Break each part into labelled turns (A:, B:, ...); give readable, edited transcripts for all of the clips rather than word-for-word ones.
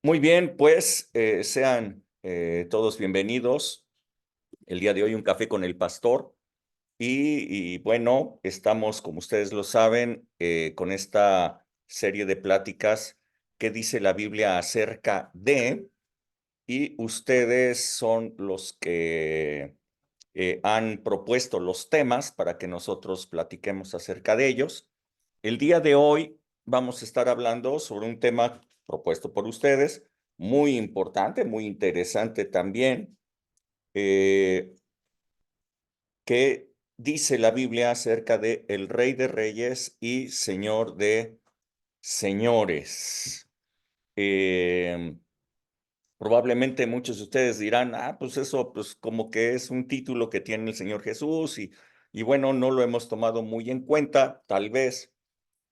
A: Muy bien, pues sean todos bienvenidos. El día de hoy un café con el pastor y bueno, estamos, como ustedes lo saben, con esta serie de pláticas que dice la Biblia acerca de, y ustedes son los que han propuesto los temas para que nosotros platiquemos acerca de ellos. El día de hoy vamos a estar hablando sobre un tema propuesto por ustedes, muy importante, muy interesante también, eh, que dice la Biblia acerca de el Rey de Reyes y Señor de Señores. Eh, Probablemente muchos de ustedes dirán, pues eso, pues como que es un título que tiene el Señor Jesús y bueno, no lo hemos tomado muy en cuenta, tal vez,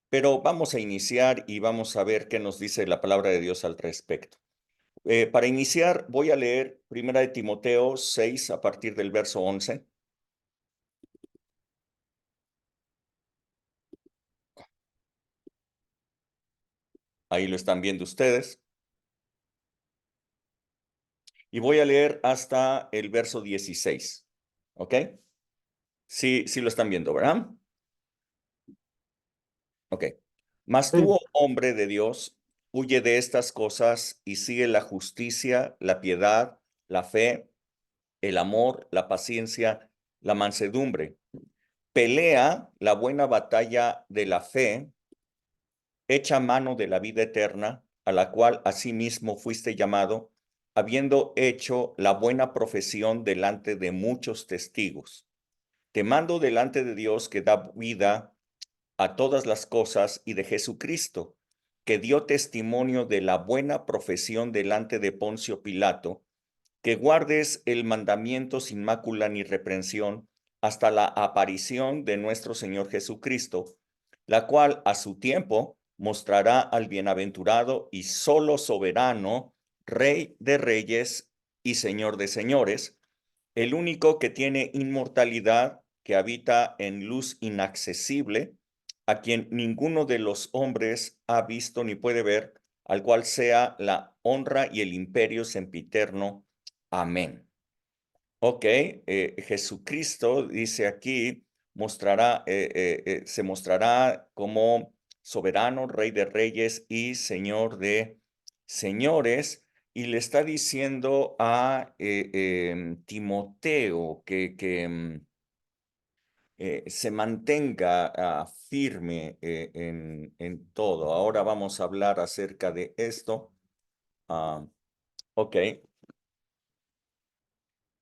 A: pero vamos a iniciar y vamos a ver qué nos dice la palabra de Dios al respecto. Para iniciar, voy a leer Primera de Timoteo 6 a partir del verso 11. Ahí lo están viendo ustedes. Y voy a leer hasta el verso 16. ¿Ok? Sí, sí lo están viendo, ¿verdad? Ok. Mas tú,
B: Sí,
A: oh hombre de Dios, huye de estas cosas y sigue la justicia, la piedad, la fe, el amor, la paciencia, la mansedumbre. Pelea la buena batalla de la fe, echa mano de la vida eterna, a la cual asimismo fuiste llamado, habiendo hecho la buena profesión delante de muchos testigos. Te mando delante de Dios que da vida a todas las cosas y de Jesucristo, que dio testimonio de la buena profesión delante de Poncio Pilato, que guardes el mandamiento sin mácula ni reprensión hasta la aparición de nuestro Señor Jesucristo, la cual a su tiempo mostrará al bienaventurado y solo soberano, Rey de reyes y Señor de señores, el único que tiene inmortalidad, que habita en luz inaccesible, a quien ninguno de los hombres ha visto ni puede ver, al cual sea la honra y el imperio sempiterno. Amén. Ok, Jesucristo dice aquí, se mostrará como soberano, Rey de reyes y Señor de señores, y le está diciendo a Timoteo que se mantenga firme en todo. Ahora vamos a hablar acerca de esto. Ah, ok.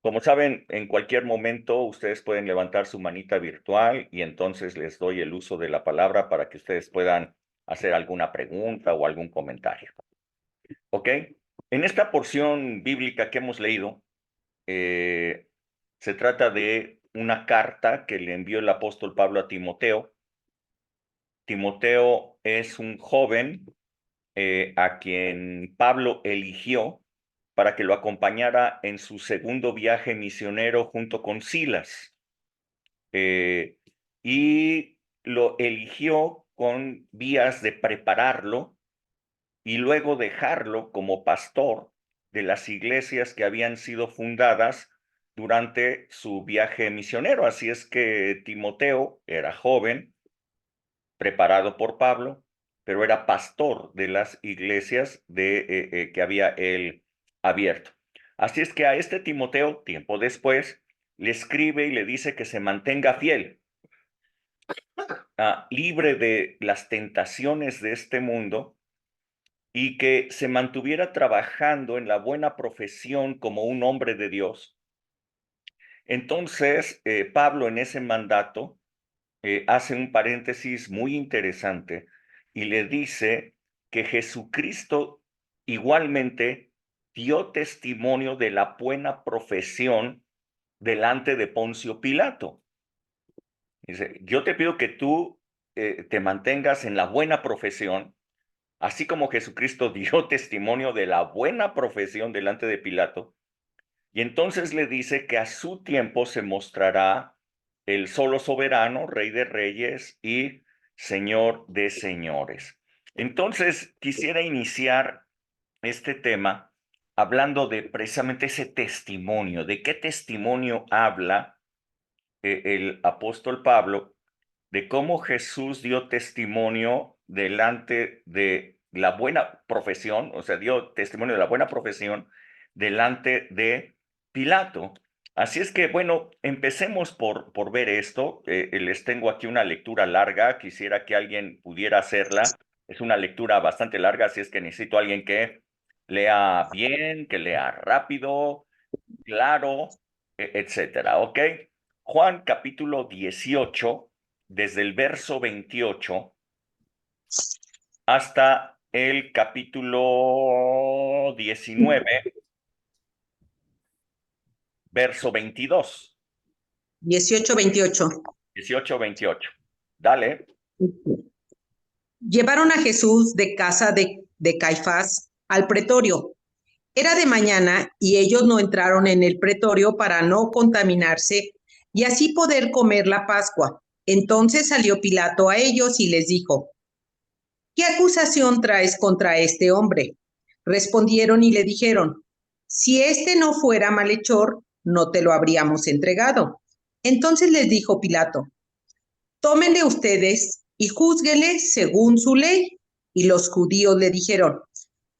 A: Como saben, en cualquier momento ustedes pueden levantar su manita virtual y entonces les doy el uso de la palabra para que ustedes puedan hacer alguna pregunta o algún comentario. ¿Ok? En esta porción bíblica que hemos leído, eh, se trata de una carta que le envió el apóstol Pablo a Timoteo. Timoteo es un joven a quien Pablo eligió para que lo acompañara en su segundo viaje misionero junto con Silas. Eh, y lo eligió con vías de prepararlo y luego dejarlo como pastor de las iglesias que habían sido fundadas durante su viaje misionero. Así es que Timoteo era joven, preparado por Pablo, pero era pastor de las iglesias que había él abierto. Así es que a este Timoteo, tiempo después, le escribe y le dice que se mantenga fiel, libre de las tentaciones de este mundo y que se mantuviera trabajando en la buena profesión como un hombre de Dios. Entonces, Pablo en ese mandato hace un paréntesis muy interesante y le dice que Jesucristo igualmente dio testimonio de la buena profesión delante de Poncio Pilato. Dice, yo te pido que tú te mantengas en la buena profesión, así como Jesucristo dio testimonio de la buena profesión delante de Pilato. Y entonces le dice que a su tiempo se mostrará el solo soberano, Rey de reyes y Señor de señores. Entonces quisiera iniciar este tema hablando de precisamente ese testimonio, de qué testimonio habla el apóstol Pablo, de cómo Jesús dio testimonio delante de la buena profesión, o sea, dio testimonio de la buena profesión delante de Pilato. Así es que, bueno, empecemos por ver esto. Les tengo aquí una lectura larga, quisiera que alguien pudiera hacerla. Es una lectura bastante larga, así es que necesito a alguien que lea bien, que lea rápido, claro, etcétera, ¿ok? Juan capítulo 18, desde el verso 28 hasta el capítulo 19, verso 22.
B: 18-28.
A: 18-28. Dale.
B: Llevaron a Jesús de casa de Caifás al pretorio. Era de mañana y ellos no entraron en el pretorio para no contaminarse y así poder comer la Pascua. Entonces salió Pilato a ellos y les dijo: ¿Qué acusación traes contra este hombre? Respondieron y le dijeron: Si este no fuera malhechor, no te lo habríamos entregado. Entonces les dijo Pilato: Tómenle ustedes y júzguenle según su ley. Y los judíos le dijeron: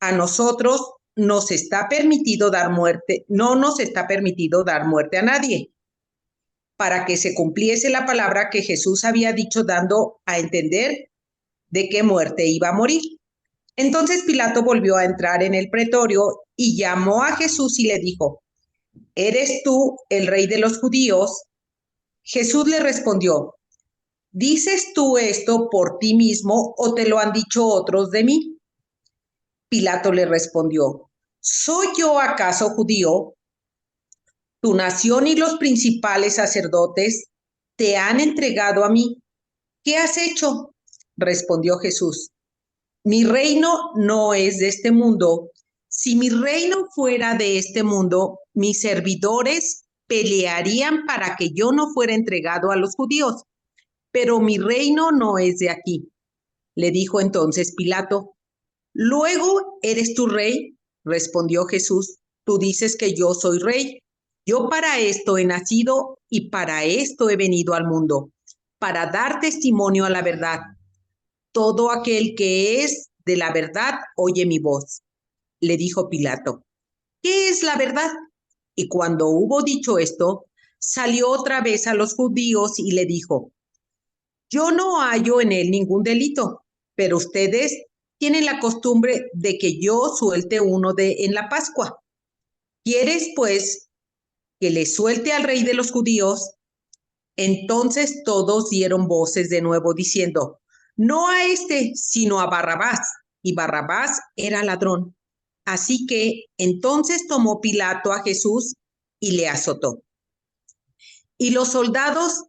B: A nosotros nos está permitido dar muerte, no nos está permitido dar muerte a nadie, para que se cumpliese la palabra que Jesús había dicho, dando a entender de qué muerte iba a morir. Entonces Pilato volvió a entrar en el pretorio y llamó a Jesús y le dijo: ¿Eres tú el rey de los judíos? Jesús le respondió: ¿Dices tú esto por ti mismo o te lo han dicho otros de mí? Pilato le respondió: ¿Soy yo acaso judío? Tu nación y los principales sacerdotes te han entregado a mí. ¿Qué has hecho? Respondió Jesús: Mi reino no es de este mundo. Si mi reino fuera de este mundo, mis servidores pelearían para que yo no fuera entregado a los judíos. Pero mi reino no es de aquí. Le dijo entonces Pilato: ¿Luego eres tu rey? Respondió Jesús: Tú dices que yo soy rey. Yo para esto he nacido y para esto he venido al mundo, para dar testimonio a la verdad. Todo aquel que es de la verdad oye mi voz. Le dijo Pilato: ¿Qué es la verdad? Y cuando hubo dicho esto, salió otra vez a los judíos y le dijo: Yo no hallo en él ningún delito, pero ustedes tienen la costumbre de que yo suelte uno en la Pascua. ¿Quieres, pues, que le suelte al rey de los judíos? Entonces todos dieron voces de nuevo diciendo: No a este, sino a Barrabás. Y Barrabás era ladrón. Así que entonces tomó Pilato a Jesús y le azotó. Y los soldados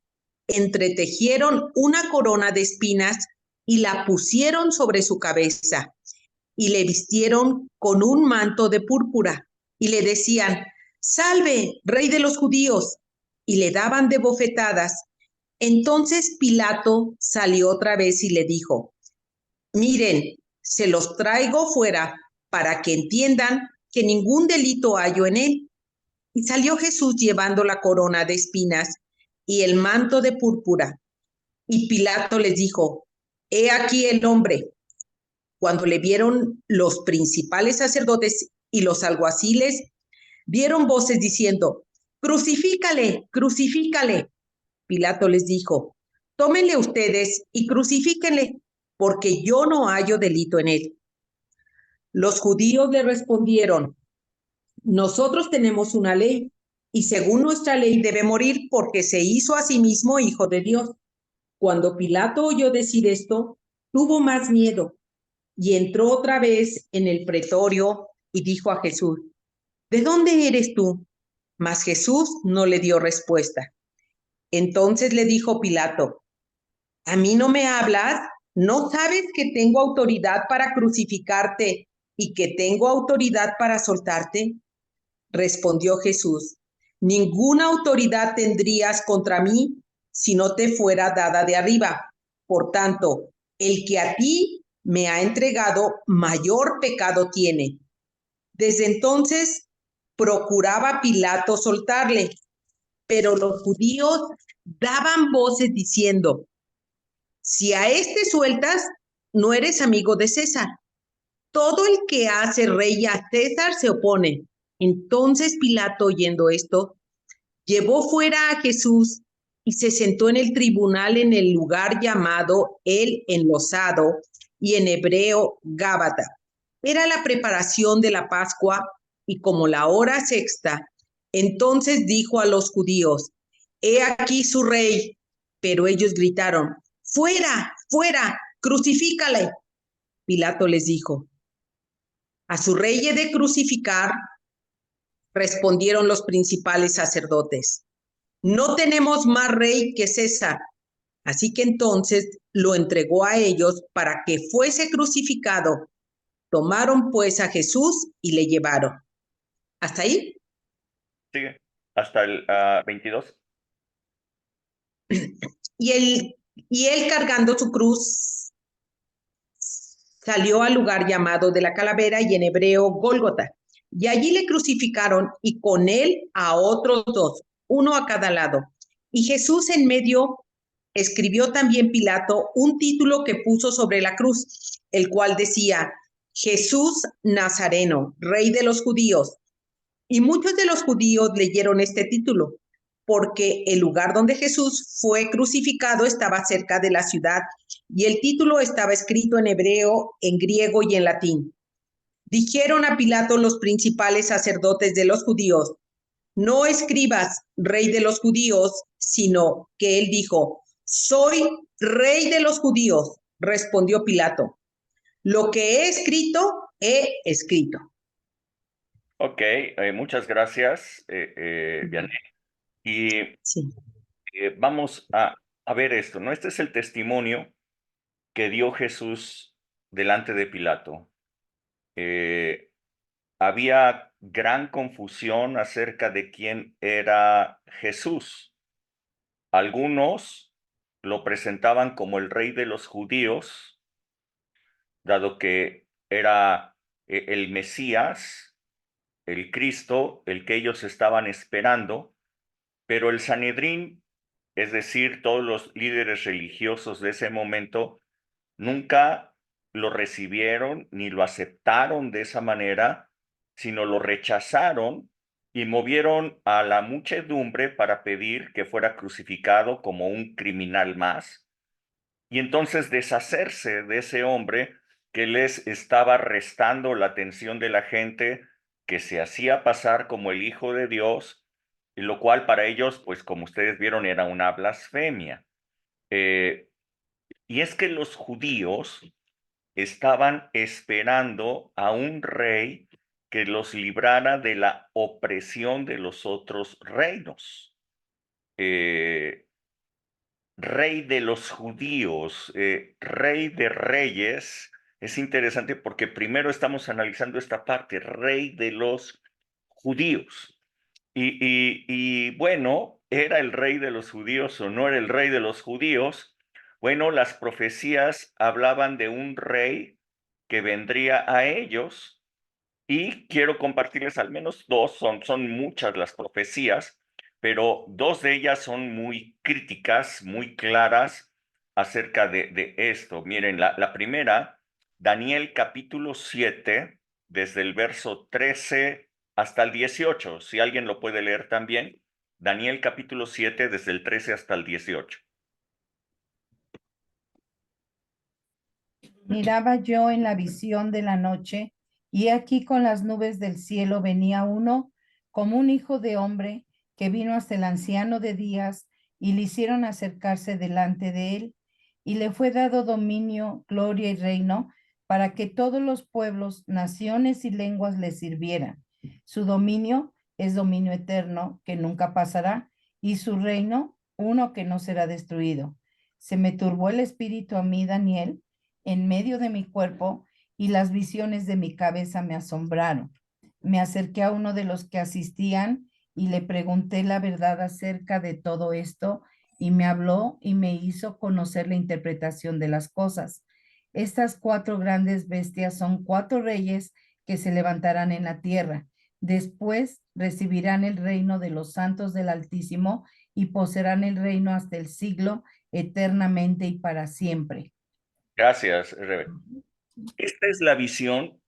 B: entretejieron una corona de espinas y la pusieron sobre su cabeza, y le vistieron con un manto de púrpura, y le decían: Salve, rey de los judíos, y le daban de bofetadas. Entonces Pilato salió otra vez y le dijo: Miren, se los traigo fuera para que entiendan que ningún delito hallo en él. Y salió Jesús llevando la corona de espinas y el manto de púrpura. Y Pilato les dijo: He aquí el hombre. Cuando le vieron los principales sacerdotes y los alguaciles, dieron voces diciendo: Crucifícale, crucifícale. Pilato les dijo: Tómenle ustedes y crucifíquenle, porque yo no hallo delito en él. Los judíos le respondieron: Nosotros tenemos una ley, y según nuestra ley debe morir porque se hizo a sí mismo hijo de Dios. Cuando Pilato oyó decir esto, tuvo más miedo y entró otra vez en el pretorio y dijo a Jesús: ¿De dónde eres tú? Mas Jesús no le dio respuesta. Entonces le dijo Pilato: ¿A mí no me hablas? ¿No sabes que tengo autoridad para crucificarte y que tengo autoridad para soltarte? Respondió Jesús: Ninguna autoridad tendrías contra mí si no te fuera dada de arriba. Por tanto, el que a ti me ha entregado mayor pecado tiene. Desde entonces procuraba Pilato soltarle, pero los judíos daban voces diciendo: si a este sueltas, no eres amigo de César. Todo el que hace rey a César se opone. Entonces Pilato, oyendo esto, llevó fuera a Jesús y se sentó en el tribunal en el lugar llamado El Enlosado, y en hebreo Gábata. Era la preparación de la Pascua, y como la hora sexta, entonces dijo a los judíos: he aquí su rey. Pero ellos gritaron: fuera, fuera, crucifícale. Pilato les dijo: a su rey he de crucificar. Respondieron los principales sacerdotes: no tenemos más rey que César. Así que entonces lo entregó a ellos para que fuese crucificado. Tomaron pues a Jesús y le llevaron. ¿Hasta ahí?
A: Sigue. Hasta el 22.
B: Y él cargando su cruz salió al lugar llamado de la Calavera, y en hebreo Gólgota. Y allí le crucificaron, y con él a otros dos, uno a cada lado. Y Jesús en medio. Escribió también Pilato un título que puso sobre la cruz, el cual decía: Jesús Nazareno, Rey de los Judíos. Y muchos de los judíos leyeron este título, porque el lugar donde Jesús fue crucificado estaba cerca de la ciudad, y el título estaba escrito en hebreo, en griego y en latín. Dijeron a Pilato los principales sacerdotes de los judíos: no escribas Rey de los Judíos, sino que él dijo: soy Rey de los Judíos. Respondió Pilato: lo que he escrito.
A: Ok, muchas gracias, Vianney. Y
B: Sí.
A: vamos a ver esto, ¿no? Este es el testimonio que dio Jesús delante de Pilato. Había gran confusión acerca de quién era Jesús. Algunos lo presentaban como el rey de los judíos, dado que era el Mesías, el Cristo, el que ellos estaban esperando, pero el Sanedrín, es decir, todos los líderes religiosos de ese momento, nunca lo recibieron ni lo aceptaron de esa manera, sino lo rechazaron y movieron a la muchedumbre para pedir que fuera crucificado como un criminal más, y entonces deshacerse de ese hombre que les estaba restando la atención de la gente, que se hacía pasar como el Hijo de Dios, y lo cual para ellos, pues como ustedes vieron, era una blasfemia. Y es que los judíos estaban esperando a un rey que los librara de la opresión de los otros reinos. Rey de los judíos, rey de reyes. Es interesante porque primero estamos analizando esta parte, rey de los judíos. Y bueno, ¿era el rey de los judíos o no era el rey de los judíos? Bueno, las profecías hablaban de un rey que vendría a ellos, y quiero compartirles al menos dos, son muchas las profecías, pero dos de ellas son muy críticas, muy claras acerca de esto. Miren, la primera, Daniel capítulo 7, desde el verso 13 hasta el 18, si alguien lo puede leer también. Daniel capítulo 7, desde el 13 hasta el 18.
C: Miraba yo en la visión de la noche, y aquí con las nubes del cielo venía uno como un hijo de hombre, que vino hasta el anciano de días, y le hicieron acercarse delante de él, y le fue dado dominio, gloria y reino, para que todos los pueblos, naciones y lenguas le sirvieran. Su dominio es dominio eterno, que nunca pasará, y su reino uno que no será destruido. Se me turbó el espíritu a mí, Daniel, en medio de mi cuerpo, y las visiones de mi cabeza me asombraron. Me acerqué a uno de los que asistían y le pregunté la verdad acerca de todo esto, y me habló y me hizo conocer la interpretación de las cosas. Estas cuatro grandes bestias son cuatro reyes que se levantarán en la tierra. Después recibirán el reino de los santos del Altísimo y poseerán el reino hasta el siglo, eternamente y para siempre.
A: Gracias, Rebe. Esta es la visión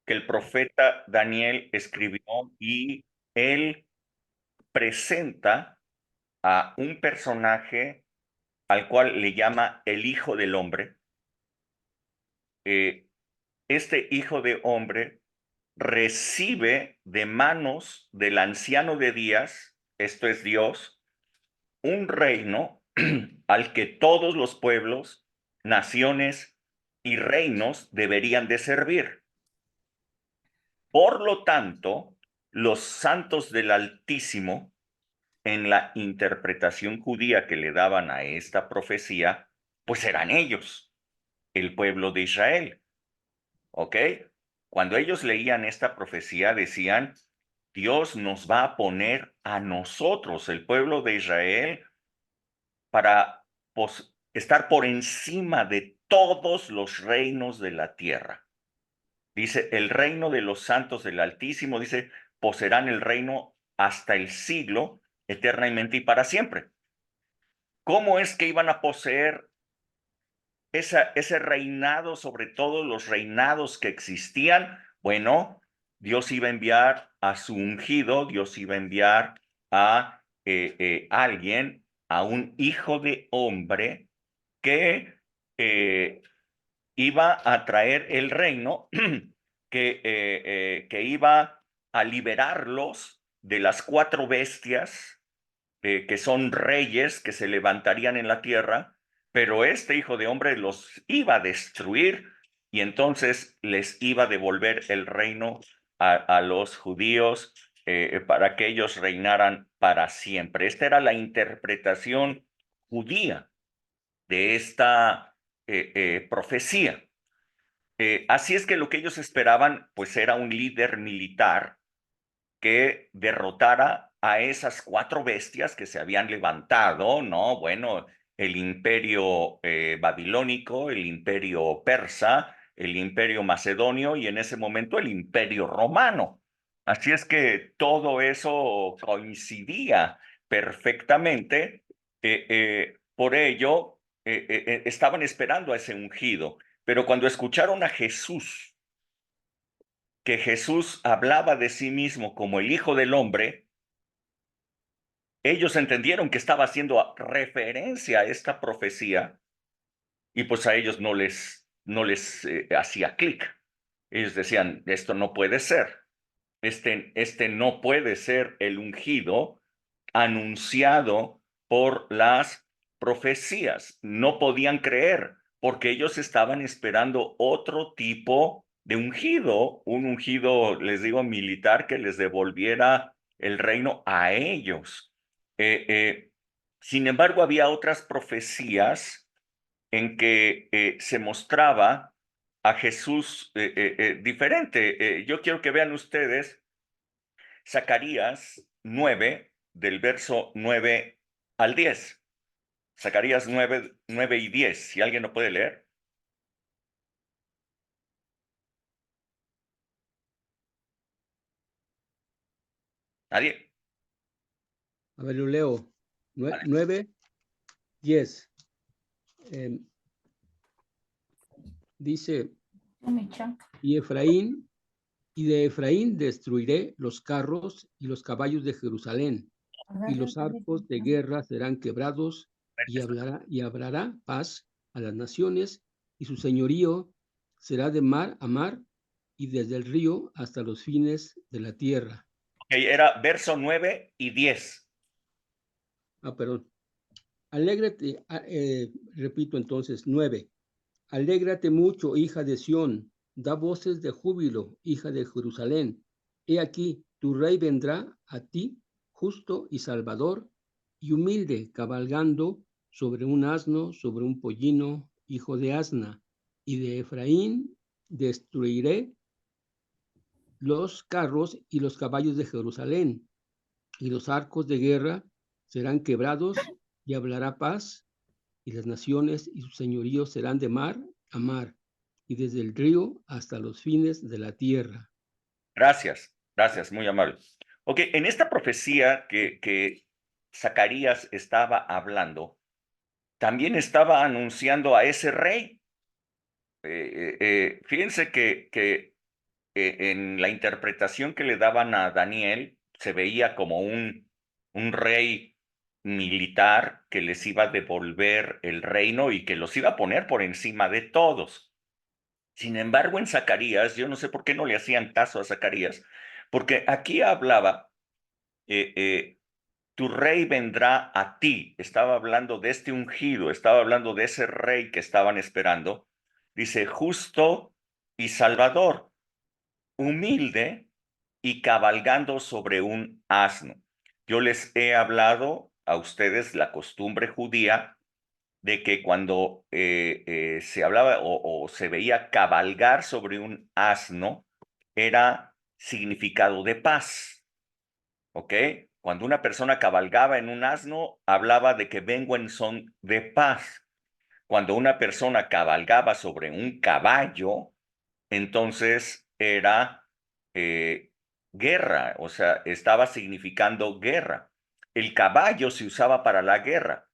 A: que el profeta Daniel escribió y él presenta a un personaje al cual le llama el Hijo del Hombre. Este Hijo de Hombre recibe de manos del anciano de días, esto es Dios, un reino al que todos los pueblos, naciones y reinos deberían de servir. Por lo tanto, los santos del Altísimo, en la interpretación judía que le daban a esta profecía, pues eran ellos, el pueblo de Israel. ¿Ok? Cuando ellos leían esta profecía decían, Dios nos va a poner a nosotros, el pueblo de Israel, para estar por encima de todos los reinos de la tierra. Dice, el reino de los santos del Altísimo, dice, poseerán el reino hasta el siglo, eternamente y para siempre. ¿Cómo es que iban a poseer ese reinado sobre todos los reinados que existían? Bueno, Dios iba a enviar a su ungido, Dios iba a enviar a alguien, a un hijo de hombre que iba a traer el reino, que iba a liberarlos de las 4 bestias, que son reyes que se levantarían en la tierra, pero este hijo de hombre los iba a destruir y entonces les iba a devolver el reino a los judíos para que ellos reinaran para siempre. Esta era la interpretación judía de esta profecía. Así es que lo que ellos esperaban, pues era un líder militar que derrotara a esas 4 bestias que se habían levantado, ¿no? Bueno, el imperio babilónico, el imperio persa, el imperio macedonio y en ese momento el imperio romano. Así es que todo eso coincidía perfectamente. Por ello, estaban esperando a ese ungido. Pero cuando escucharon a Jesús, que Jesús hablaba de sí mismo como el Hijo del Hombre, ellos entendieron que estaba haciendo referencia a esta profecía y pues a ellos no les hacía clic. Ellos decían, esto no puede ser. Este no puede ser el ungido anunciado por las profecías. No podían creer porque ellos estaban esperando otro tipo de ungido, un ungido, les digo, militar que les devolviera el reino a ellos. Sin embargo, había otras profecías en que se mostraba a Jesús diferente. Yo quiero que vean ustedes Zacarías 9, del verso 9 al 10. Zacarías 9, 9 y 10. Si alguien lo puede leer. ¿Nadie?
D: A ver, lo leo.
A: Vale.
D: 9, 10. Dice, y Efraín, y de Efraín destruiré los carros y los caballos de Jerusalén, y los arcos de guerra serán quebrados, y habrá paz a las naciones, y su señorío será de mar a mar, y desde el río hasta los fines de la tierra.
A: Okay, era verso 9 y 10.
D: Perdón. Alégrate, repito entonces, 9. Alégrate mucho, hija de Sión, da voces de júbilo, hija de Jerusalén. He aquí, tu rey vendrá a ti, justo y salvador, y humilde, cabalgando sobre un asno, sobre un pollino, hijo de asna. Y de Efraín destruiré los carros y los caballos de Jerusalén, y los arcos de guerra serán quebrados, y hablará paz, y las naciones y sus señoríos serán de mar a mar, y desde el río hasta los fines de la tierra.
A: Gracias, gracias, muy amable. Ok, en esta profecía que Zacarías estaba hablando, también estaba anunciando a ese rey. Fíjense que en la interpretación que le daban a Daniel, se veía como un rey militar que les iba a devolver el reino y que los iba a poner por encima de todos. Sin embargo, en Zacarías, yo no sé por qué no le hacían caso a Zacarías, porque aquí hablaba, tu rey vendrá a ti. Estaba hablando de este ungido, estaba hablando de ese rey que estaban esperando. Dice, justo y salvador, humilde y cabalgando sobre un asno. Yo les he hablado a ustedes la costumbre judía de que cuando se hablaba o se veía cabalgar sobre un asno, era significado de paz, ¿ok? Cuando una persona cabalgaba en un asno, hablaba de que vengo en son de paz. Cuando una persona cabalgaba sobre un caballo, entonces era guerra, o sea, estaba significando guerra. El caballo se usaba para la guerra.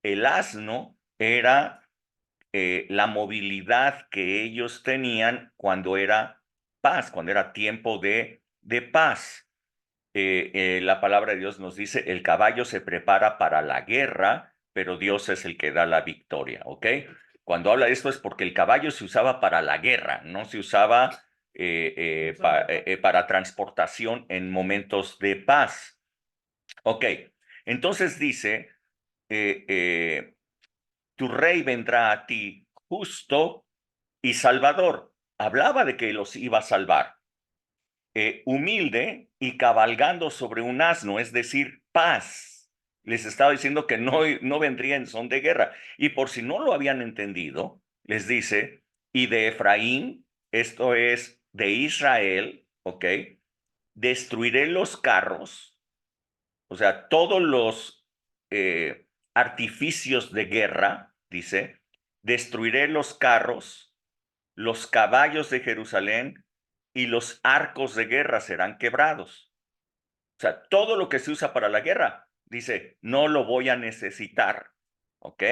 A: El asno era la movilidad que ellos tenían cuando era paz, cuando era tiempo de paz. La palabra de Dios nos dice, el caballo se prepara para la guerra, pero Dios es el que da la victoria, ¿ok? Cuando habla de esto es porque el caballo se usaba para la guerra, no se usaba para transportación en momentos de paz. Ok, entonces dice, tu rey vendrá a ti justo y salvador. Hablaba de que los iba a salvar. Humilde y cabalgando sobre un asno, es decir, paz. Les estaba diciendo que no vendría en son de guerra. Y por si no lo habían entendido, les dice, y de Efraín, esto es de Israel, ¿ok? Destruiré los carros, o sea, todos los artificios de guerra, dice, destruiré los carros, los caballos de Jerusalén y los arcos de guerra serán quebrados. O sea, todo lo que se usa para la guerra, dice, no lo voy a necesitar, ¿ok?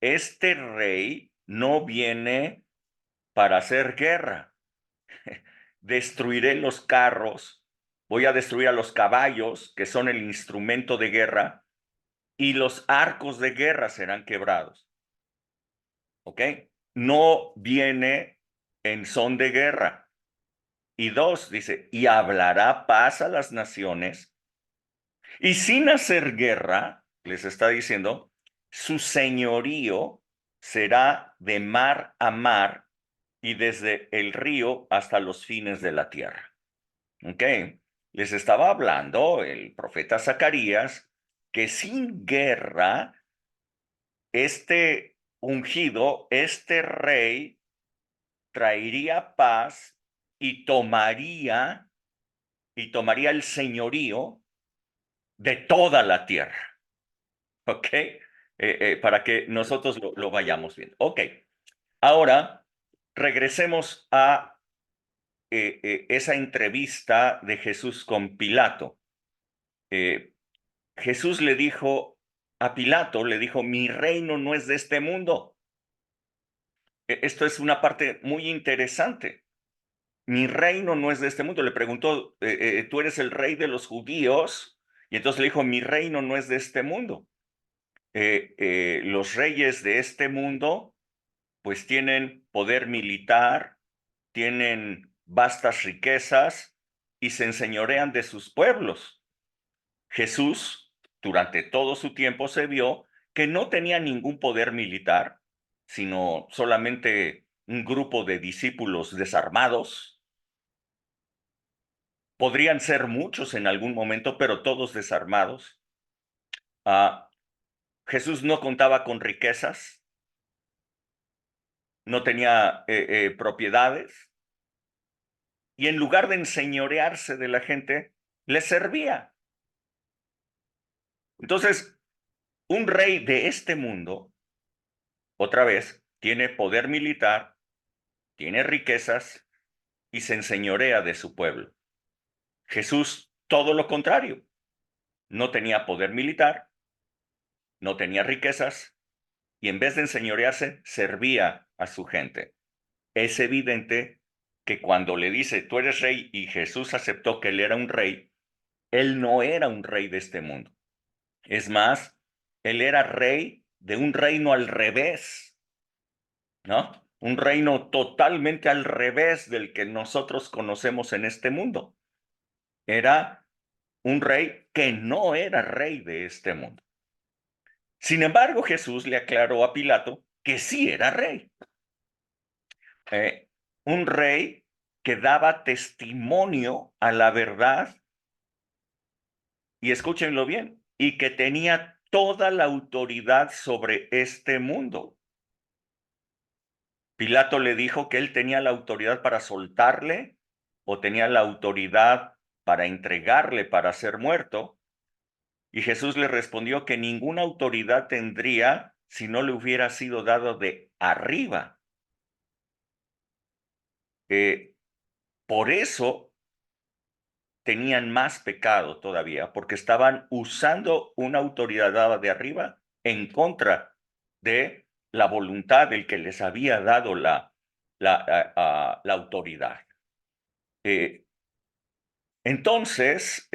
A: Este rey no viene para hacer guerra. Destruiré los carros, voy a destruir a los caballos, que son el instrumento de guerra, y los arcos de guerra serán quebrados. ¿Ok? No viene en son de guerra. Y dos, dice, y hablará paz a las naciones, y sin hacer guerra, les está diciendo, su señorío será de mar a mar y desde el río hasta los fines de la tierra. ¿Ok? Les estaba hablando el profeta Zacarías que sin guerra, este ungido, este rey, traería paz y tomaría el señorío de toda la tierra. ¿Ok? Para que nosotros lo vayamos viendo. Ok. Ahora, regresemos a esa entrevista de Jesús con Pilato. Jesús le dijo a Pilato, le dijo, mi reino no es de este mundo. Esto es una parte muy interesante. Mi reino no es de este mundo. Le preguntó, ¿tú eres el rey de los judíos? Y entonces le dijo, mi reino no es de este mundo. Los reyes de este mundo, pues tienen poder militar, tienen vastas riquezas y se enseñorean de sus pueblos. Jesús, durante todo su tiempo, se vio que no tenía ningún poder militar, sino solamente un grupo de discípulos desarmados. Podrían ser muchos en algún momento, pero todos desarmados. Jesús no contaba con riquezas, no tenía propiedades, y en lugar de enseñorearse de la gente, les servía. Entonces, un rey de este mundo, otra vez, tiene poder militar, tiene riquezas y se enseñorea de su pueblo. Jesús, todo lo contrario, no tenía poder militar, no tenía riquezas y en vez de enseñorearse, servía a su gente. Es evidente que cuando le dice, tú eres rey, y Jesús aceptó que él era un rey, él no era un rey de este mundo. Es más, él era rey de un reino al revés, ¿no? Un reino totalmente al revés del que nosotros conocemos en este mundo. Era un rey que no era rey de este mundo. Sin embargo, Jesús le aclaró a Pilato que sí era rey. Un rey que daba testimonio a la verdad, y escúchenlo bien, y que tenía toda la autoridad sobre este mundo. Pilato le dijo que él tenía la autoridad para soltarle o tenía la autoridad para entregarle para ser muerto. Y Jesús le respondió que ninguna autoridad tendría si no le hubiera sido dado de arriba. Por eso tenían más pecado todavía, porque estaban usando una autoridad dada de arriba en contra de la voluntad del que les había dado la autoridad. Entonces,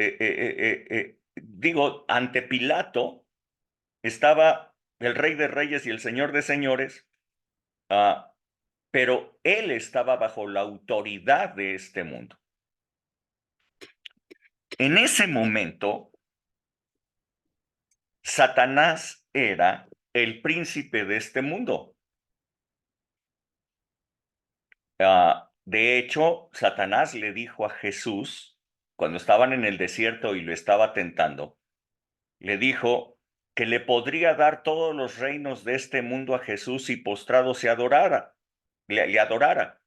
A: digo, ante Pilato estaba el Rey de Reyes y el Señor de Señores, pero él estaba bajo la autoridad de este mundo. En ese momento, Satanás era el príncipe de este mundo. De hecho, Satanás le dijo a Jesús, cuando estaban en el desierto y lo estaba tentando, le dijo que le podría dar todos los reinos de este mundo a Jesús si postrado se adorara, le adorara.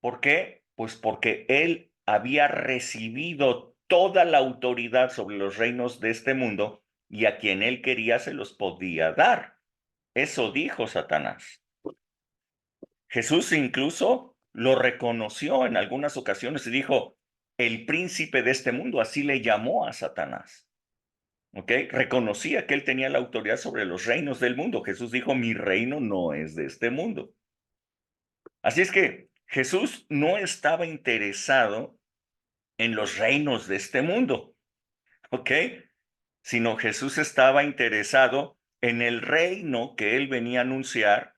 A: ¿Por qué? Pues porque él había recibido toda la autoridad sobre los reinos de este mundo y a quien él quería se los podía dar. Eso dijo Satanás. Jesús incluso lo reconoció en algunas ocasiones y dijo, el príncipe de este mundo, así le llamó a Satanás. ¿Ok? Reconocía que él tenía la autoridad sobre los reinos del mundo. Jesús dijo, mi reino no es de este mundo. Así es que Jesús no estaba interesado en los reinos de este mundo, ¿ok? Sino Jesús estaba interesado en el reino que él venía a anunciar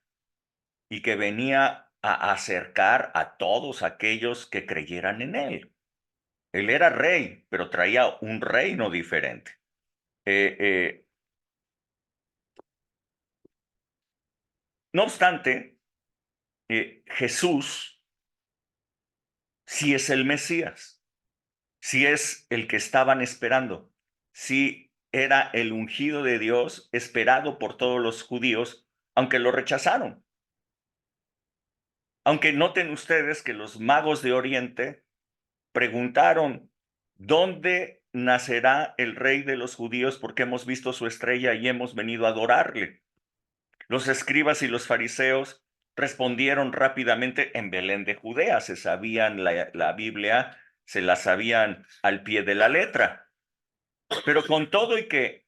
A: y que venía a acercar a todos aquellos que creyeran en él. Él era rey, pero traía un reino diferente. No obstante, Jesús sí es el Mesías, sí es el que estaban esperando, sí era el ungido de Dios esperado por todos los judíos, aunque lo rechazaron. Aunque noten ustedes que los magos de Oriente preguntaron, ¿dónde nacerá el rey de los judíos? Porque hemos visto su estrella y hemos venido a adorarle. Los escribas y los fariseos respondieron rápidamente en Belén de Judea. Se sabían la Biblia, se la sabían al pie de la letra. Pero con todo y que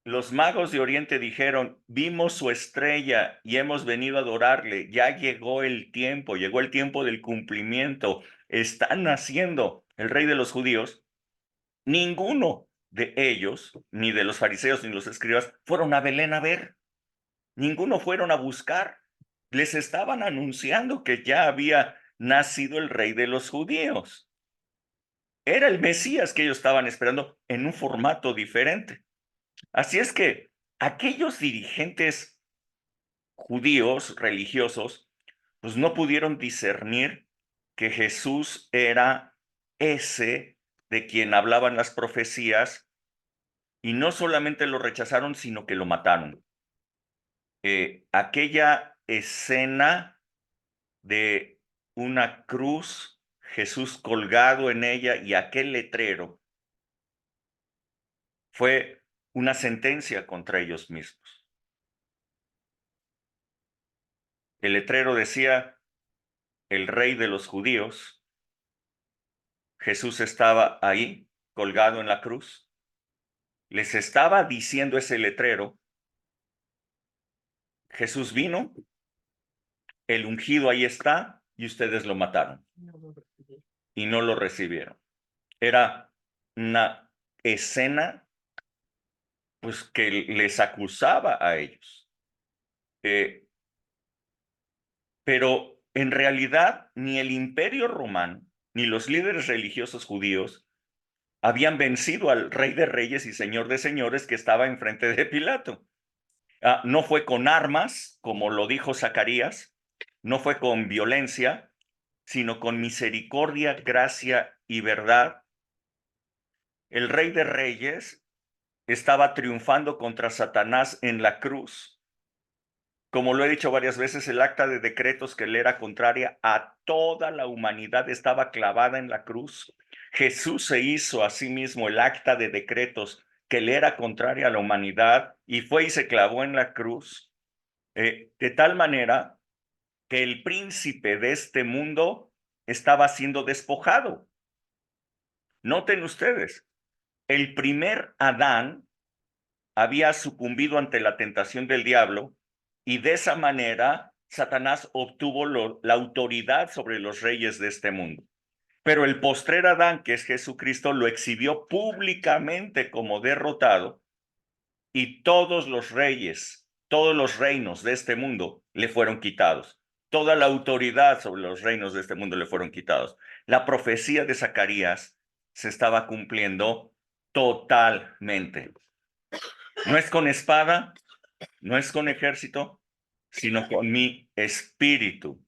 A: los magos de Oriente dijeron, vimos su estrella y hemos venido a adorarle, ya llegó el tiempo del cumplimiento, está naciendo el rey de los judíos, ninguno de ellos, ni de los fariseos ni los escribas, fueron a Belén a ver. Ninguno fueron a buscar. Les estaban anunciando que ya había nacido el rey de los judíos. Era el Mesías que ellos estaban esperando en un formato diferente. Así es que aquellos dirigentes judíos religiosos, pues no pudieron discernir que Jesús era ese de quien hablaban las profecías y no solamente lo rechazaron, sino que lo mataron. Aquella escena de una cruz, Jesús colgado en ella y aquel letrero fue una sentencia contra ellos mismos. El letrero decía, el rey de los judíos. Jesús estaba ahí, colgado en la cruz. Les estaba diciendo ese letrero: Jesús vino, el ungido ahí está, y ustedes lo mataron. Y no lo recibieron. Era una escena, pues, que les acusaba a ellos. Pero en realidad ni el Imperio Romano, ni los líderes religiosos judíos habían vencido al Rey de Reyes y Señor de Señores que estaba enfrente de Pilato. No fue con armas, como lo dijo Zacarías, no fue con violencia, sino con misericordia, gracia y verdad. El Rey de Reyes estaba triunfando contra Satanás en la cruz. Como lo he dicho varias veces, el acta de decretos que le era contraria a toda la humanidad estaba clavada en la cruz. Jesús se hizo a sí mismo el acta de decretos que le era contraria a la humanidad y fue y se clavó en la cruz, de tal manera que el príncipe de este mundo estaba siendo despojado. Noten ustedes, el primer Adán había sucumbido ante la tentación del diablo y de esa manera Satanás obtuvo la autoridad sobre los reyes de este mundo. Pero el postrer Adán, que es Jesucristo, lo exhibió públicamente como derrotado y todos los reyes, todos los reinos de este mundo le fueron quitados. Toda la autoridad sobre los reinos de este mundo le fueron quitados. La profecía de Zacarías se estaba cumpliendo totalmente. No es con espada, no es con ejército, sino con mi espíritu,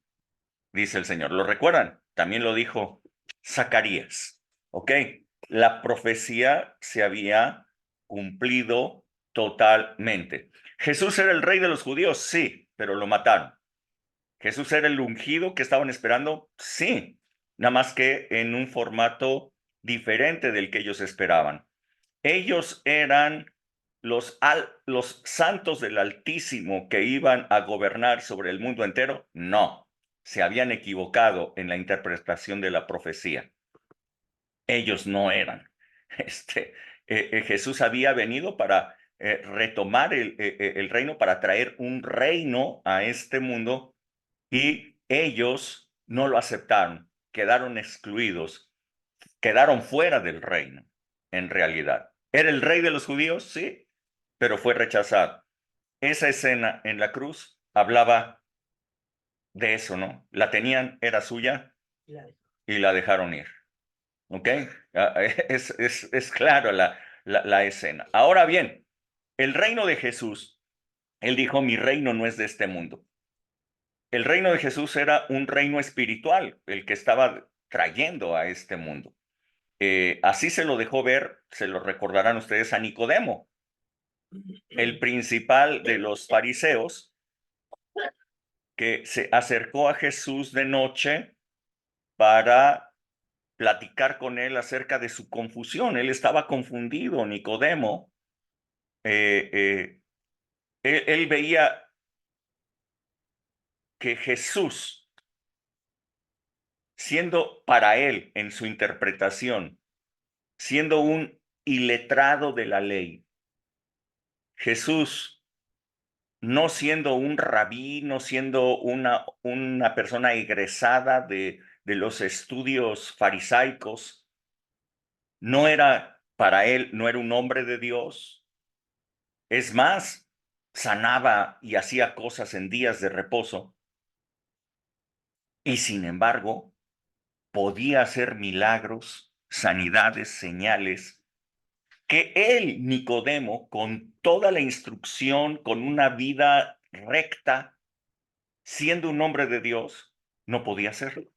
A: dice el Señor. ¿Lo recuerdan? También lo dijo Zacarías. ¿Ok? La profecía se había cumplido totalmente. ¿Jesús era el rey de los judíos? Sí, pero lo mataron. ¿Jesús era el ungido que estaban esperando? Sí, nada más que en un formato diferente del que ellos esperaban. Ellos eran los santos del Altísimo que iban a gobernar sobre el mundo entero. No, se habían equivocado en la interpretación de la profecía. Ellos no eran. Jesús había venido para retomar el reino, para traer un reino a este mundo, y ellos no lo aceptaron, quedaron excluidos, quedaron fuera del reino, en realidad. ¿Era el rey de los judíos? Sí, pero fue rechazado. Esa escena en la cruz hablaba de eso, ¿no? La tenían, era suya, y la dejaron ir. ¿Ok? Es claro la escena. Ahora bien, el reino de Jesús, él dijo: mi reino no es de este mundo. El reino de Jesús era un reino espiritual, el que estaba trayendo a este mundo. Así se lo dejó ver, se lo recordarán ustedes, a Nicodemo, el principal de los fariseos, que se acercó a Jesús de noche para platicar con él acerca de su confusión. Él estaba confundido, Nicodemo. Él veía que Jesús, siendo para él, en su interpretación, siendo un iletrado de la ley, Jesús, no siendo un rabí, no siendo una persona egresada de los estudios farisaicos, no era para él, no era un hombre de Dios. Es más, sanaba y hacía cosas en días de reposo, y sin embargo, podía hacer milagros, sanidades, señales, que él, Nicodemo, con toda la instrucción, con una vida recta, siendo un hombre de Dios, no podía hacerlo.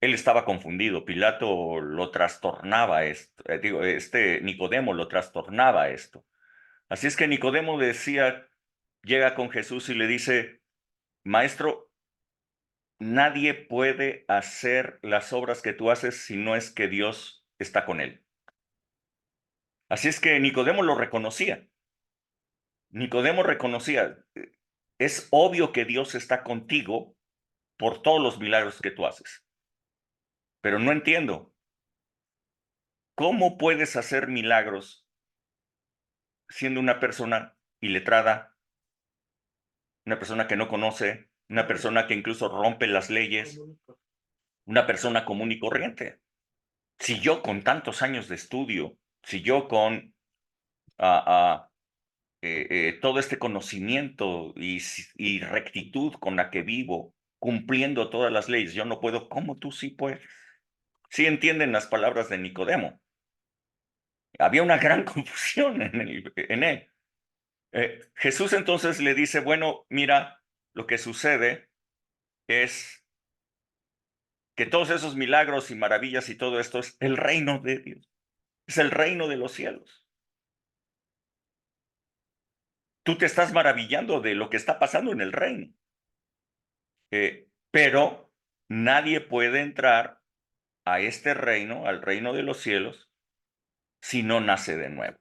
A: Él estaba confundido. Pilato lo trastornaba esto. Nicodemo lo trastornaba esto. Así es que Nicodemo llega con Jesús y le dice: maestro, nadie puede hacer las obras que tú haces si no es que Dios está con él. Así es que Nicodemo lo reconocía. Nicodemo reconocía: es obvio que Dios está contigo, por todos los milagros que tú haces. Pero no entiendo. ¿Cómo puedes hacer milagros siendo una persona iletrada, una persona que no conoce, una persona que incluso rompe las leyes, una persona común y corriente? Si yo con tantos años de estudio, si yo con todo este conocimiento y rectitud con la que vivo, cumpliendo todas las leyes, yo no puedo, ¿cómo tú sí puedes? Sí entienden las palabras de Nicodemo. Había una gran confusión en él. Jesús entonces le dice, bueno, mira, lo que sucede es que todos esos milagros y maravillas y todo esto es el reino de Dios, es el reino de los cielos. Tú te estás maravillando de lo que está pasando en el reino, pero nadie puede entrar a este reino, al reino de los cielos, si no nace de nuevo.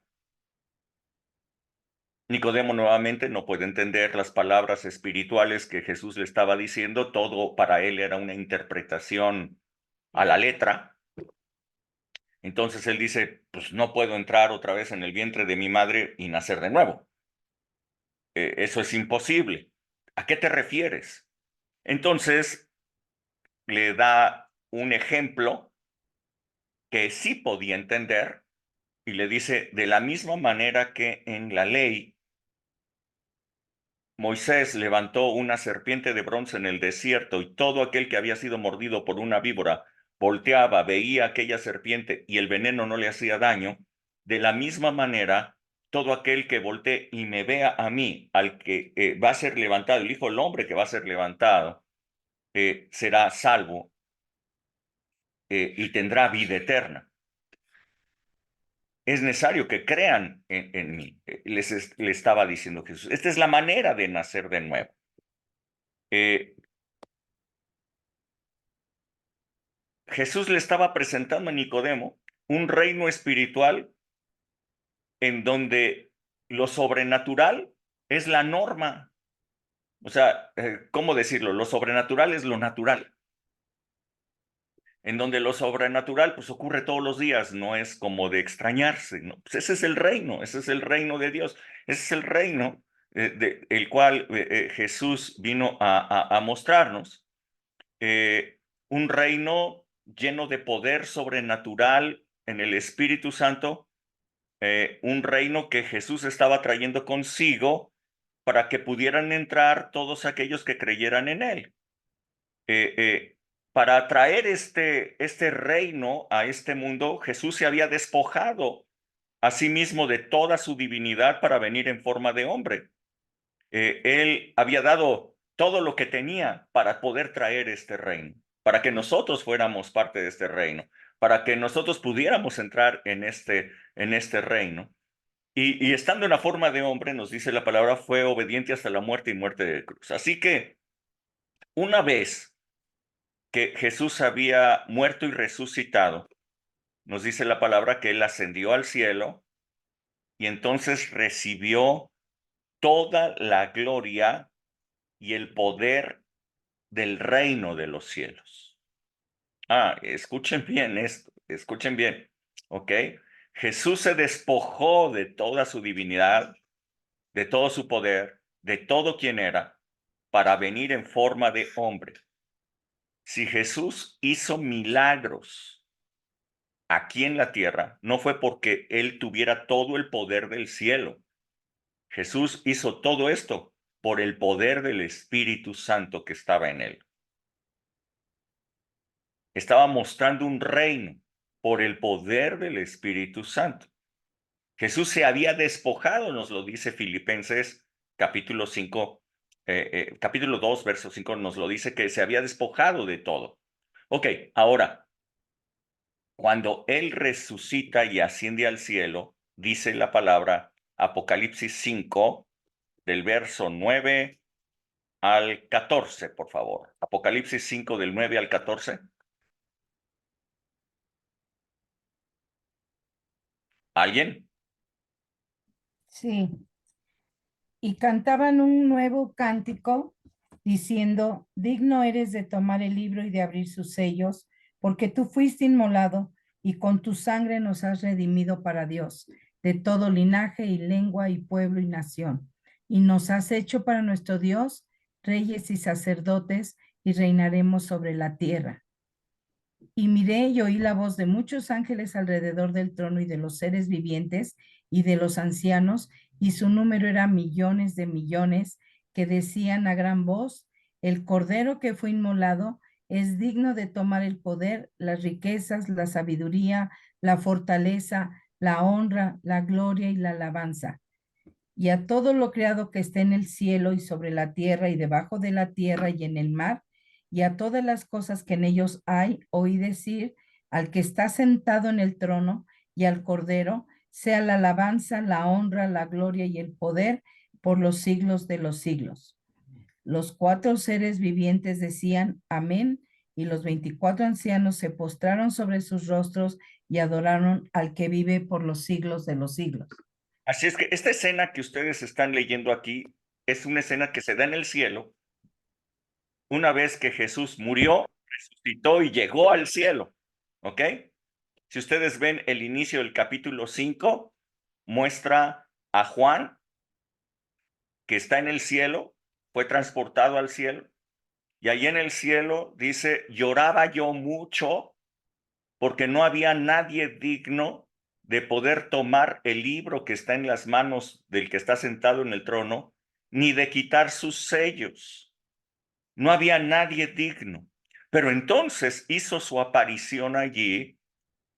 A: Nicodemo nuevamente no puede entender las palabras espirituales que Jesús le estaba diciendo, todo para él era una interpretación a la letra. Entonces él dice, pues no puedo entrar otra vez en el vientre de mi madre y nacer de nuevo. Eso es imposible. ¿A qué te refieres? Entonces le da un ejemplo que sí podía entender y le dice, de la misma manera que en la ley Moisés levantó una serpiente de bronce en el desierto y todo aquel que había sido mordido por una víbora volteaba, veía aquella serpiente y el veneno no le hacía daño. De la misma manera, todo aquel que voltee y me vea a mí, al que va a ser levantado, el Hijo del Hombre que va a ser levantado, será salvo y tendrá vida eterna. Es necesario que crean en mí, le estaba diciendo Jesús. Esta es la manera de nacer de nuevo. Jesús le estaba presentando a Nicodemo un reino espiritual en donde lo sobrenatural es la norma. O sea, ¿cómo decirlo? Lo sobrenatural es lo natural. En donde lo sobrenatural pues ocurre todos los días, no es como de extrañarse, ¿no? Pues ese es el reino, ese es el reino de Dios, ese es el reino el cual Jesús vino a mostrarnos. Un reino lleno de poder sobrenatural en el Espíritu Santo, un reino que Jesús estaba trayendo consigo para que pudieran entrar todos aquellos que creyeran en él. Para traer este reino a este mundo, Jesús se había despojado a sí mismo de toda su divinidad para venir en forma de hombre. Él había dado todo lo que tenía para poder traer este reino, para que nosotros fuéramos parte de este reino, para que nosotros pudiéramos entrar en este reino. Y estando en la forma de hombre, nos dice la palabra, fue obediente hasta la muerte y muerte de cruz. Así que una vez que Jesús había muerto y resucitado, nos dice la palabra que él ascendió al cielo y entonces recibió toda la gloria y el poder del reino de los cielos. Escuchen bien esto, escuchen bien, ¿ok? Jesús se despojó de toda su divinidad, de todo su poder, de todo quien era, para venir en forma de hombre. Si Jesús hizo milagros aquí en la tierra, no fue porque él tuviera todo el poder del cielo. Jesús hizo todo esto por el poder del Espíritu Santo que estaba en él. Estaba mostrando un reino por el poder del Espíritu Santo. Jesús se había despojado, nos lo dice Filipenses capítulo 5, capítulo 2, verso 5, nos lo dice que se había despojado de todo. Ok, ahora, cuando Él resucita y asciende al cielo, dice la palabra Apocalipsis 5, del verso 9 al 14, por favor. Apocalipsis 5, del 9 al 14. ¿Alguien?
C: Sí. Y cantaban un nuevo cántico diciendo, digno eres de tomar el libro y de abrir sus sellos, porque tú fuiste inmolado y con tu sangre nos has redimido para Dios, de todo linaje y lengua y pueblo y nación. Y nos has hecho para nuestro Dios reyes y sacerdotes, y reinaremos sobre la tierra. Y miré y oí la voz de muchos ángeles alrededor del trono y de los seres vivientes y de los ancianos, y su número era millones de millones, que decían a gran voz, el Cordero que fue inmolado es digno de tomar el poder, las riquezas, la sabiduría, la fortaleza, la honra, la gloria y la alabanza. Y a todo lo creado que esté en el cielo y sobre la tierra y debajo de la tierra y en el mar, y a todas las cosas que en ellos hay, oí decir al que está sentado en el trono y al Cordero, sea la alabanza, la honra, la gloria y el poder por los siglos de los siglos. Los 4 seres vivientes decían amén, y los 24 ancianos se postraron sobre sus rostros y adoraron al que vive por los siglos de los siglos.
A: Así es que esta escena que ustedes están leyendo aquí es una escena que se da en el cielo una vez que Jesús murió, resucitó y llegó al cielo. ¿Ok? Si ustedes ven el inicio del capítulo 5, muestra a Juan que está en el cielo, fue transportado al cielo, y allí en el cielo dice, lloraba yo mucho porque no había nadie digno de poder tomar el libro que está en las manos del que está sentado en el trono, ni de quitar sus sellos. No había nadie digno. Pero entonces hizo su aparición allí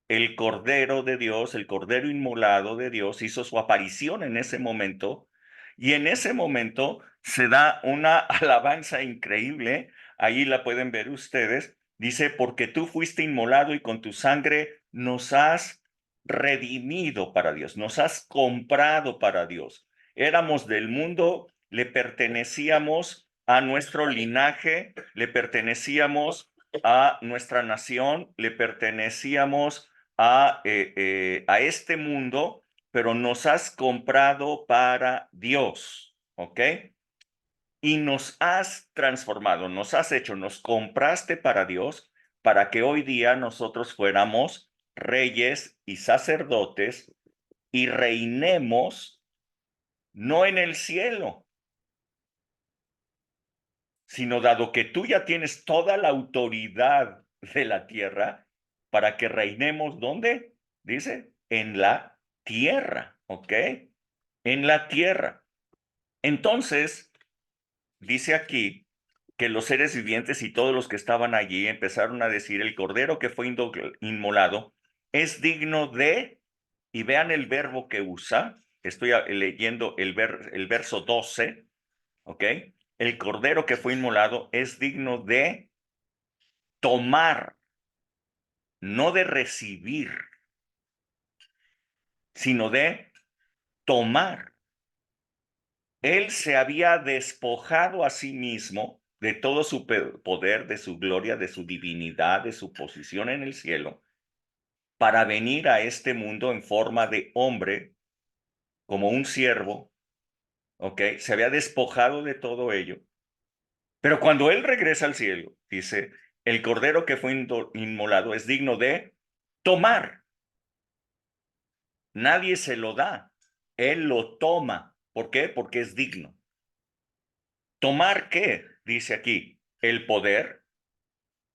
A: el Cordero de Dios, el Cordero inmolado de Dios, hizo su aparición en ese momento, y en ese momento se da una alabanza increíble. Ahí la pueden ver ustedes. Dice, porque tú fuiste inmolado y con tu sangre nos has redimido para Dios, nos has comprado para Dios. Éramos del mundo, le pertenecíamos a nuestro linaje, le pertenecíamos a nuestra nación, le pertenecíamos a este mundo, pero nos has comprado para Dios, ¿ok? Y nos has transformado, nos has hecho, nos compraste para Dios, para que hoy día nosotros fuéramos reyes y sacerdotes y reinemos no en el cielo, sino dado que tú ya tienes toda la autoridad de la tierra, para que reinemos, ¿dónde? Dice, en la tierra, ¿ok? En la tierra. Entonces, dice aquí que los seres vivientes y todos los que estaban allí empezaron a decir, el cordero que fue inmolado es digno de, y vean el verbo que usa, estoy leyendo el verso 12, ¿ok? El cordero que fue inmolado es digno de tomar, no de recibir, sino de tomar. Él se había despojado a sí mismo de todo su poder, de su gloria, de su divinidad, de su posición en el cielo, para venir a este mundo en forma de hombre, como un siervo, ¿ok? Se había despojado de todo ello. Pero cuando él regresa al cielo, dice, el cordero que fue inmolado es digno de tomar. Nadie se lo da, él lo toma. ¿Por qué? Porque es digno. ¿Tomar qué? Dice aquí, el poder,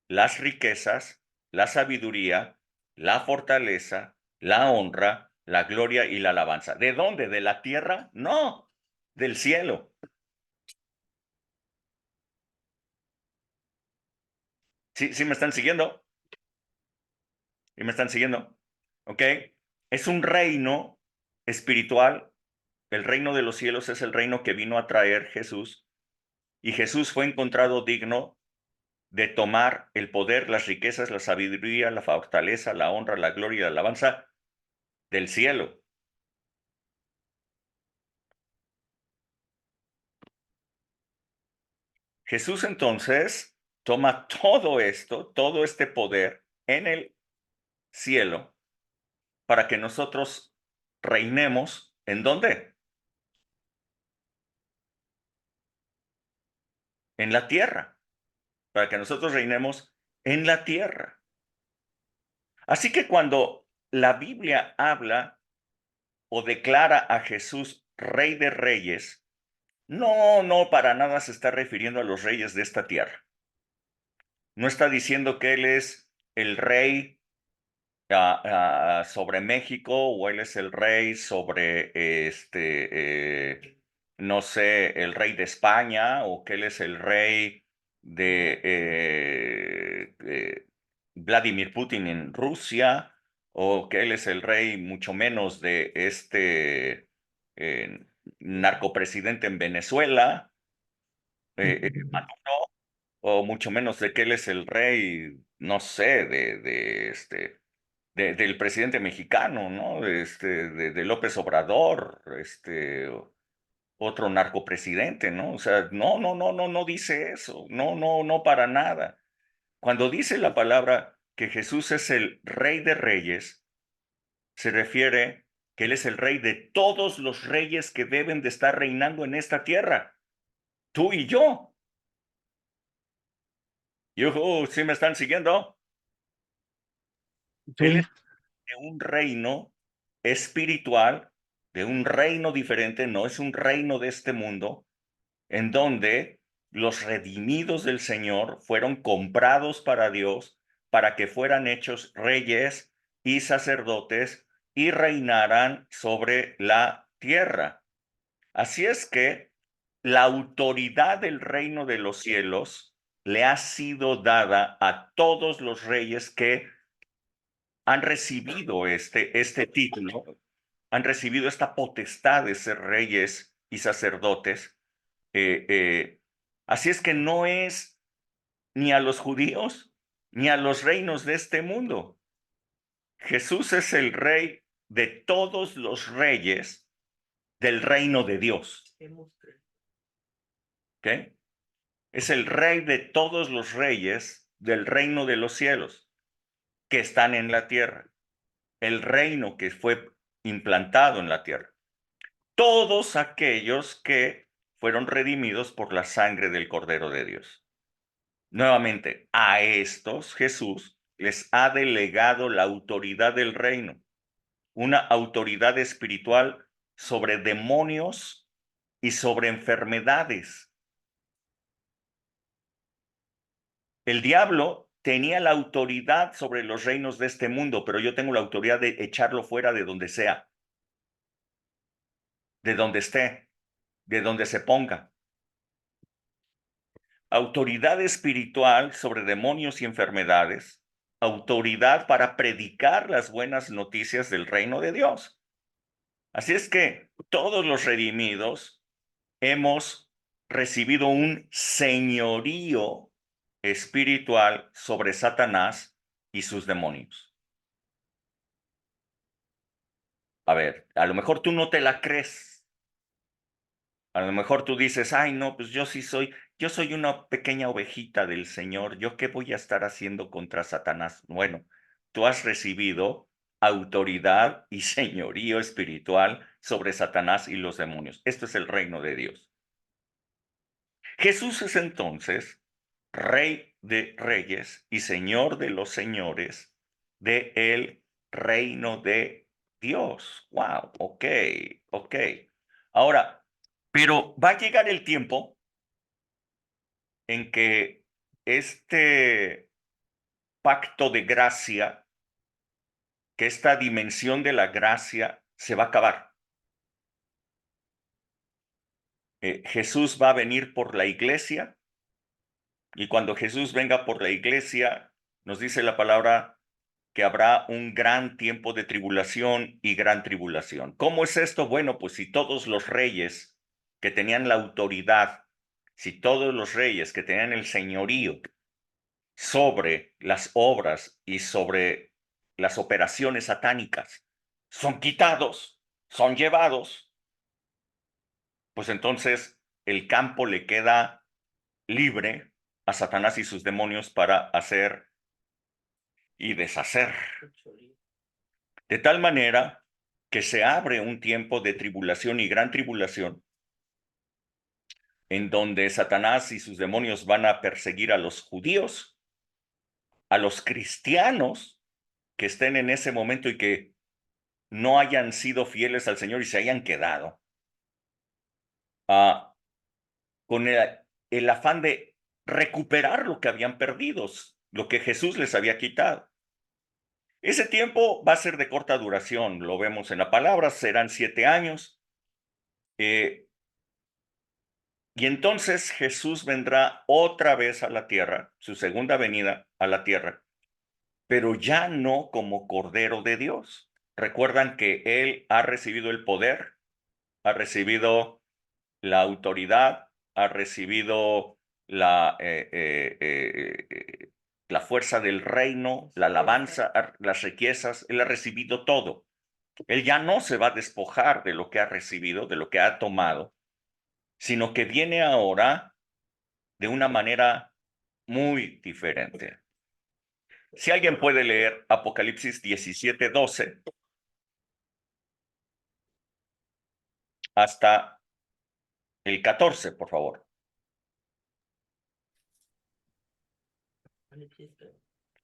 A: las riquezas, la sabiduría, la fortaleza, la honra, la gloria y la alabanza. ¿De dónde? ¿De la tierra? No, del cielo. ¿Sí me están siguiendo? ¿Y me están siguiendo? ¿Ok? Es un reino espiritual. El reino de los cielos es el reino que vino a traer Jesús. Y Jesús fue encontrado digno de tomar el poder, las riquezas, la sabiduría, la fortaleza, la honra, la gloria y la alabanza del cielo. Jesús entonces toma todo esto, todo este poder en el cielo para que nosotros reinemos. ¿En dónde? en la tierra, para que nosotros reinemos en la tierra. Así que cuando la Biblia habla o declara a Jesús Rey de Reyes, no para nada se está refiriendo a los reyes de esta tierra. No está diciendo que Él es el rey sobre México, o Él es el rey sobre, no sé, el rey de España, o que Él es el rey de Vladimir Putin en Rusia, o que Él es el rey mucho menos de narcopresidente en Venezuela, Maduro, o mucho menos de que Él es el rey, no sé, del presidente mexicano, ¿no? De López Obrador, otro narcopresidente, ¿no? O sea, no dice eso, no para nada. Cuando dice la palabra que Jesús es el Rey de Reyes, se refiere que Él es el Rey de todos los reyes que deben de estar reinando en esta tierra, tú y yo. ¿Sí me están siguiendo? Él es de un reino espiritual, de un reino diferente, no es un reino de este mundo, en donde los redimidos del Señor fueron comprados para Dios, para que fueran hechos reyes y sacerdotes y reinaran sobre la tierra. Así es que la autoridad del reino de los cielos le ha sido dada a todos los reyes que han recibido este título, han recibido esta potestad de ser reyes y sacerdotes. Así es que no es ni a los judíos ni a los reinos de este mundo. Jesús es el rey de todos los reyes del reino de Dios. ¿Ok? Es el rey de todos los reyes del reino de los cielos que están en la tierra. El reino que fue implantado en la tierra. Todos aquellos que fueron redimidos por la sangre del Cordero de Dios. Nuevamente, a estos Jesús les ha delegado la autoridad del reino, una autoridad espiritual sobre demonios y sobre enfermedades. El diablo tenía la autoridad sobre los reinos de este mundo, pero yo tengo la autoridad de echarlo fuera de donde sea, de donde esté, de donde se ponga. Autoridad espiritual sobre demonios y enfermedades, autoridad para predicar las buenas noticias del reino de Dios. Así es que todos los redimidos hemos recibido un señorío espiritual sobre Satanás y sus demonios. A ver, a lo mejor tú no te la crees. A lo mejor tú dices, ay, no, pues yo soy una pequeña ovejita del Señor, ¿yo qué voy a estar haciendo contra Satanás? Bueno, tú has recibido autoridad y señorío espiritual sobre Satanás y los demonios. Esto es el reino de Dios. Jesús es entonces Rey de Reyes y Señor de los Señores de el reino de Dios. Wow, ok. Ahora, pero va a llegar el tiempo en que este pacto de gracia, que esta dimensión de la gracia se va a acabar. Jesús va a venir por la iglesia, y cuando Jesús venga por la iglesia, nos dice la palabra que habrá un gran tiempo de tribulación y gran tribulación. ¿Cómo es esto? Bueno, pues si todos los reyes que tenían la autoridad, si todos los reyes que tenían el señorío sobre las obras y sobre las operaciones satánicas son quitados, son llevados, pues entonces el campo le queda libre a Satanás y sus demonios para hacer y deshacer. De tal manera que se abre un tiempo de tribulación y gran tribulación, en donde Satanás y sus demonios van a perseguir a los judíos, a los cristianos que estén en ese momento y que no hayan sido fieles al Señor y se hayan quedado con el afán de recuperar lo que habían perdido, lo que Jesús les había quitado. Ese tiempo va a ser de corta duración, lo vemos en la palabra, serán 7 años. Y entonces Jesús vendrá otra vez a la tierra, su segunda venida a la tierra, pero ya no como Cordero de Dios. Recuerdan que Él ha recibido el poder, ha recibido la autoridad, ha recibido la fuerza del reino, la alabanza, las riquezas. Él ha recibido todo. Él ya no se va a despojar de lo que ha recibido, de lo que ha tomado, sino que viene ahora de una manera muy diferente. Si alguien puede leer Apocalipsis 17:12 hasta el 14, por favor.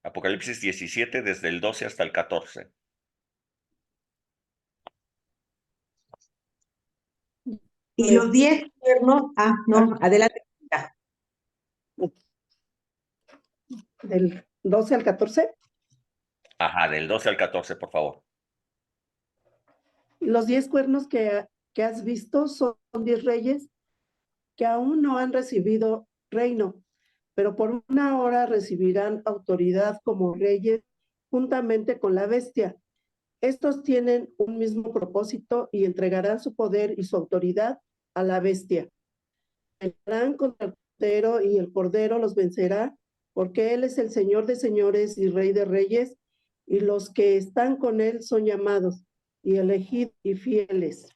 A: Apocalipsis 17, desde el 12 hasta el 14.
B: Y los 10 cuernos, adelante.
E: Del 12 al 14.
A: Ajá, del 12 al 14, por favor.
E: Los 10 cuernos que has visto son 10 reyes que aún no han recibido reino, pero por una hora recibirán autoridad como reyes juntamente con la bestia. Estos tienen un mismo propósito y entregarán su poder y su autoridad a la bestia. Pelearán contra el cordero y el cordero los vencerá, porque él es el Señor de señores y Rey de reyes, y los que están con él son llamados y elegidos y fieles.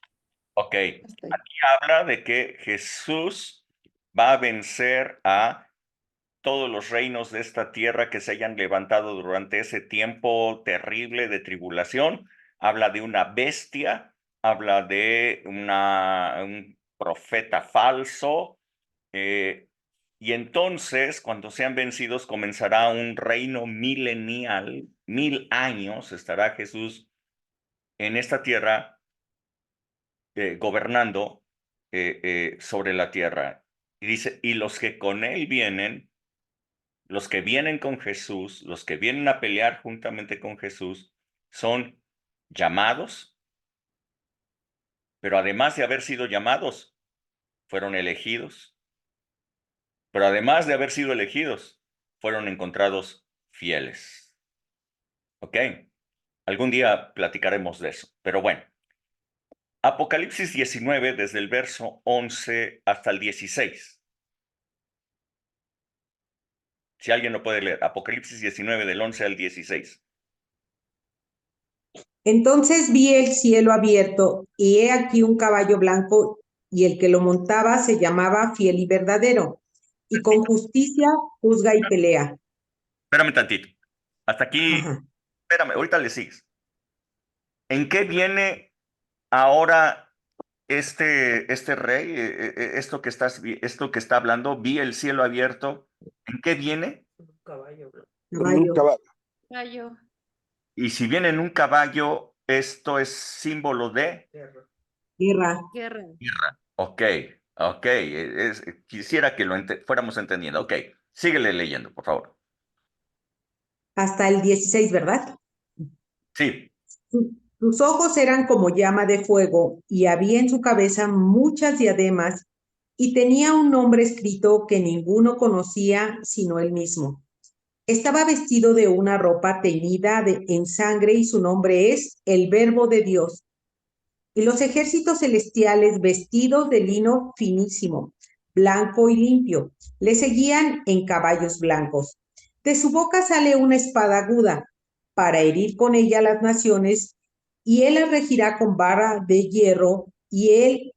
A: Ok, aquí habla de que Jesús va a vencer a todos los reinos de esta tierra que se hayan levantado durante ese tiempo terrible de tribulación. Habla de una bestia, habla de un profeta falso, y entonces cuando sean vencidos comenzará un reino milenial, 1000 años estará Jesús en esta tierra gobernando sobre la tierra. Y dice, y los que con él vienen, los que vienen con Jesús, los que vienen a pelear juntamente con Jesús, son llamados, pero además de haber sido llamados, fueron elegidos. Pero además de haber sido elegidos, fueron encontrados fieles. ¿Ok? Algún día platicaremos de eso, pero bueno. Apocalipsis 19, desde el verso 11 hasta el 16. Si alguien lo puede leer, Apocalipsis 19, del 11 al 16.
B: Entonces vi el cielo abierto, y he aquí un caballo blanco, y el que lo montaba se llamaba Fiel y Verdadero, y con justicia juzga y pelea.
A: Espérame tantito. Hasta aquí,
B: Ajá.
A: espérame, ahorita le sigues. ¿En qué viene ahora este rey? Esto que está hablando, vi el cielo abierto. ¿En qué viene?
B: Caballo.
F: Caballo.
A: Y si viene en un caballo, esto es símbolo de
B: Guerra.
F: Guerra.
A: guerra. Ok. Quisiera que fuéramos entendiendo. Ok, síguele leyendo, por favor.
B: Hasta el 16, ¿verdad?
A: Sí.
B: Sus ojos eran como llama de fuego, y había en su cabeza muchas diademas, y tenía un nombre escrito que ninguno conocía sino él mismo. Estaba vestido de una ropa teñida en sangre, y su nombre es el Verbo de Dios. Y los ejércitos celestiales, vestidos de lino finísimo, blanco y limpio, le seguían en caballos blancos. De su boca sale una espada aguda, para herir con ella las naciones, y él las regirá con vara de hierro, y él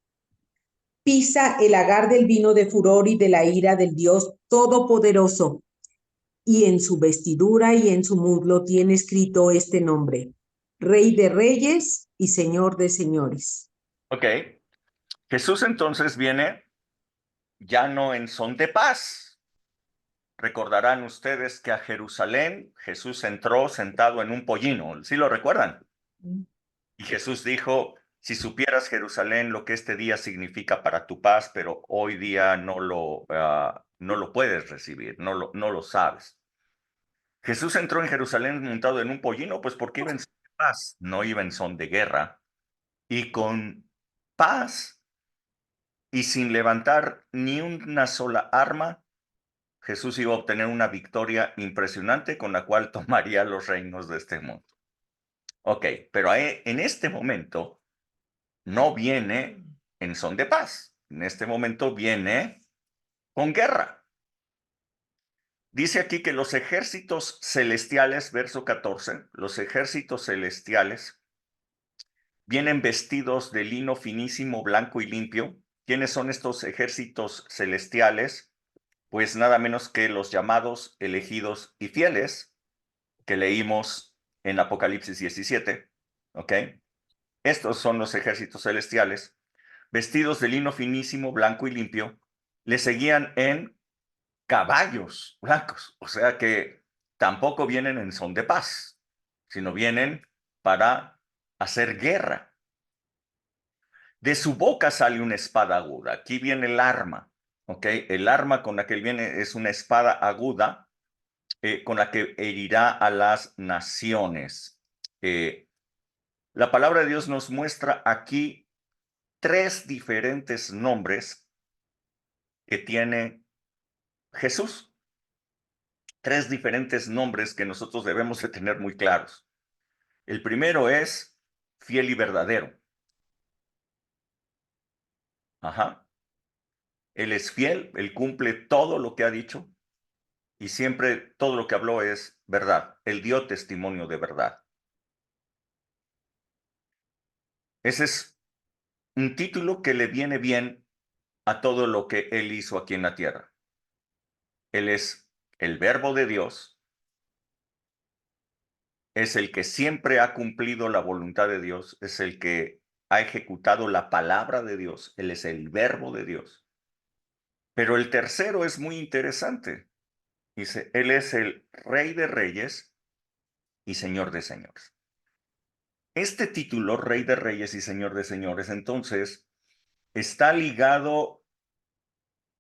B: pisa el lagar del vino de furor y de la ira del Dios Todopoderoso. Y en su vestidura y en su muslo tiene escrito este nombre: Rey de Reyes y Señor de Señores.
A: Ok. Jesús entonces viene ya no en son de paz. Recordarán ustedes que a Jerusalén Jesús entró sentado en un pollino. ¿Sí lo recuerdan? Y Jesús dijo, si supieras, Jerusalén, lo que este día significa para tu paz, pero hoy día no lo puedes recibir, no lo sabes. Jesús entró en Jerusalén montado en un pollino, pues porque iba en son de paz, no iba en son de guerra. Y con paz y sin levantar ni una sola arma, Jesús iba a obtener una victoria impresionante con la cual tomaría los reinos de este mundo. Ok, pero en este momento no viene en son de paz. En este momento viene con guerra. Dice aquí que los ejércitos celestiales, verso 14, los ejércitos celestiales vienen vestidos de lino finísimo, blanco y limpio. ¿Quiénes son estos ejércitos celestiales? Pues nada menos que los llamados, elegidos y fieles que leímos en Apocalipsis 17, ¿ok? Estos son los ejércitos celestiales, vestidos de lino finísimo, blanco y limpio, le seguían en caballos blancos, o sea que tampoco vienen en son de paz, sino vienen para hacer guerra. De su boca sale una espada aguda. Aquí viene el arma, ¿ok? El arma con la que él viene es una espada aguda con la que herirá a las naciones. La palabra de Dios nos muestra aquí 3 diferentes nombres que tiene Jesús. 3 diferentes nombres que nosotros debemos de tener muy claros. El primero es fiel y verdadero. Ajá. Él es fiel, él cumple todo lo que ha dicho y siempre todo lo que habló es verdad. Él dio testimonio de verdad. Ese es un título que le viene bien a todo lo que él hizo aquí en la tierra. Él es el Verbo de Dios, es el que siempre ha cumplido la voluntad de Dios, es el que ha ejecutado la palabra de Dios, él es el Verbo de Dios. Pero el tercero es muy interesante. Dice, él es el Rey de Reyes y Señor de Señores. Este título, Rey de Reyes y Señor de Señores, entonces, está ligado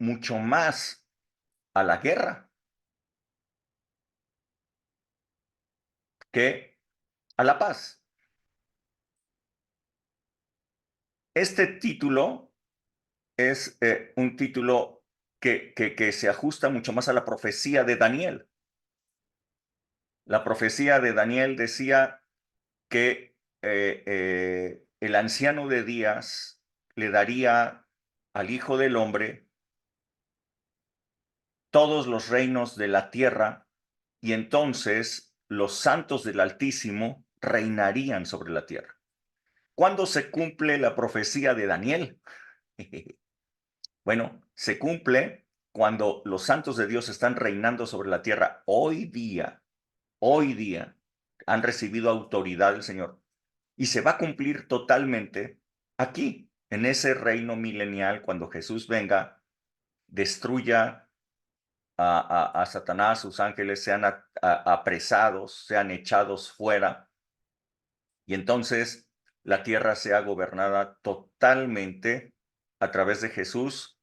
A: mucho más a la guerra que a la paz. Este título es un título que se ajusta mucho más a la profecía de Daniel. La profecía de Daniel decía que el anciano de días le daría al Hijo del Hombre todos los reinos de la tierra y entonces los santos del Altísimo reinarían sobre la tierra. ¿Cuándo se cumple la profecía de Daniel? Bueno, se cumple cuando los santos de Dios están reinando sobre la tierra. Hoy día han recibido autoridad del Señor y se va a cumplir totalmente aquí, en ese reino milenial, cuando Jesús venga, destruya a Satanás, sus ángeles sean apresados, sean echados fuera, y entonces la tierra sea gobernada totalmente a través de Jesús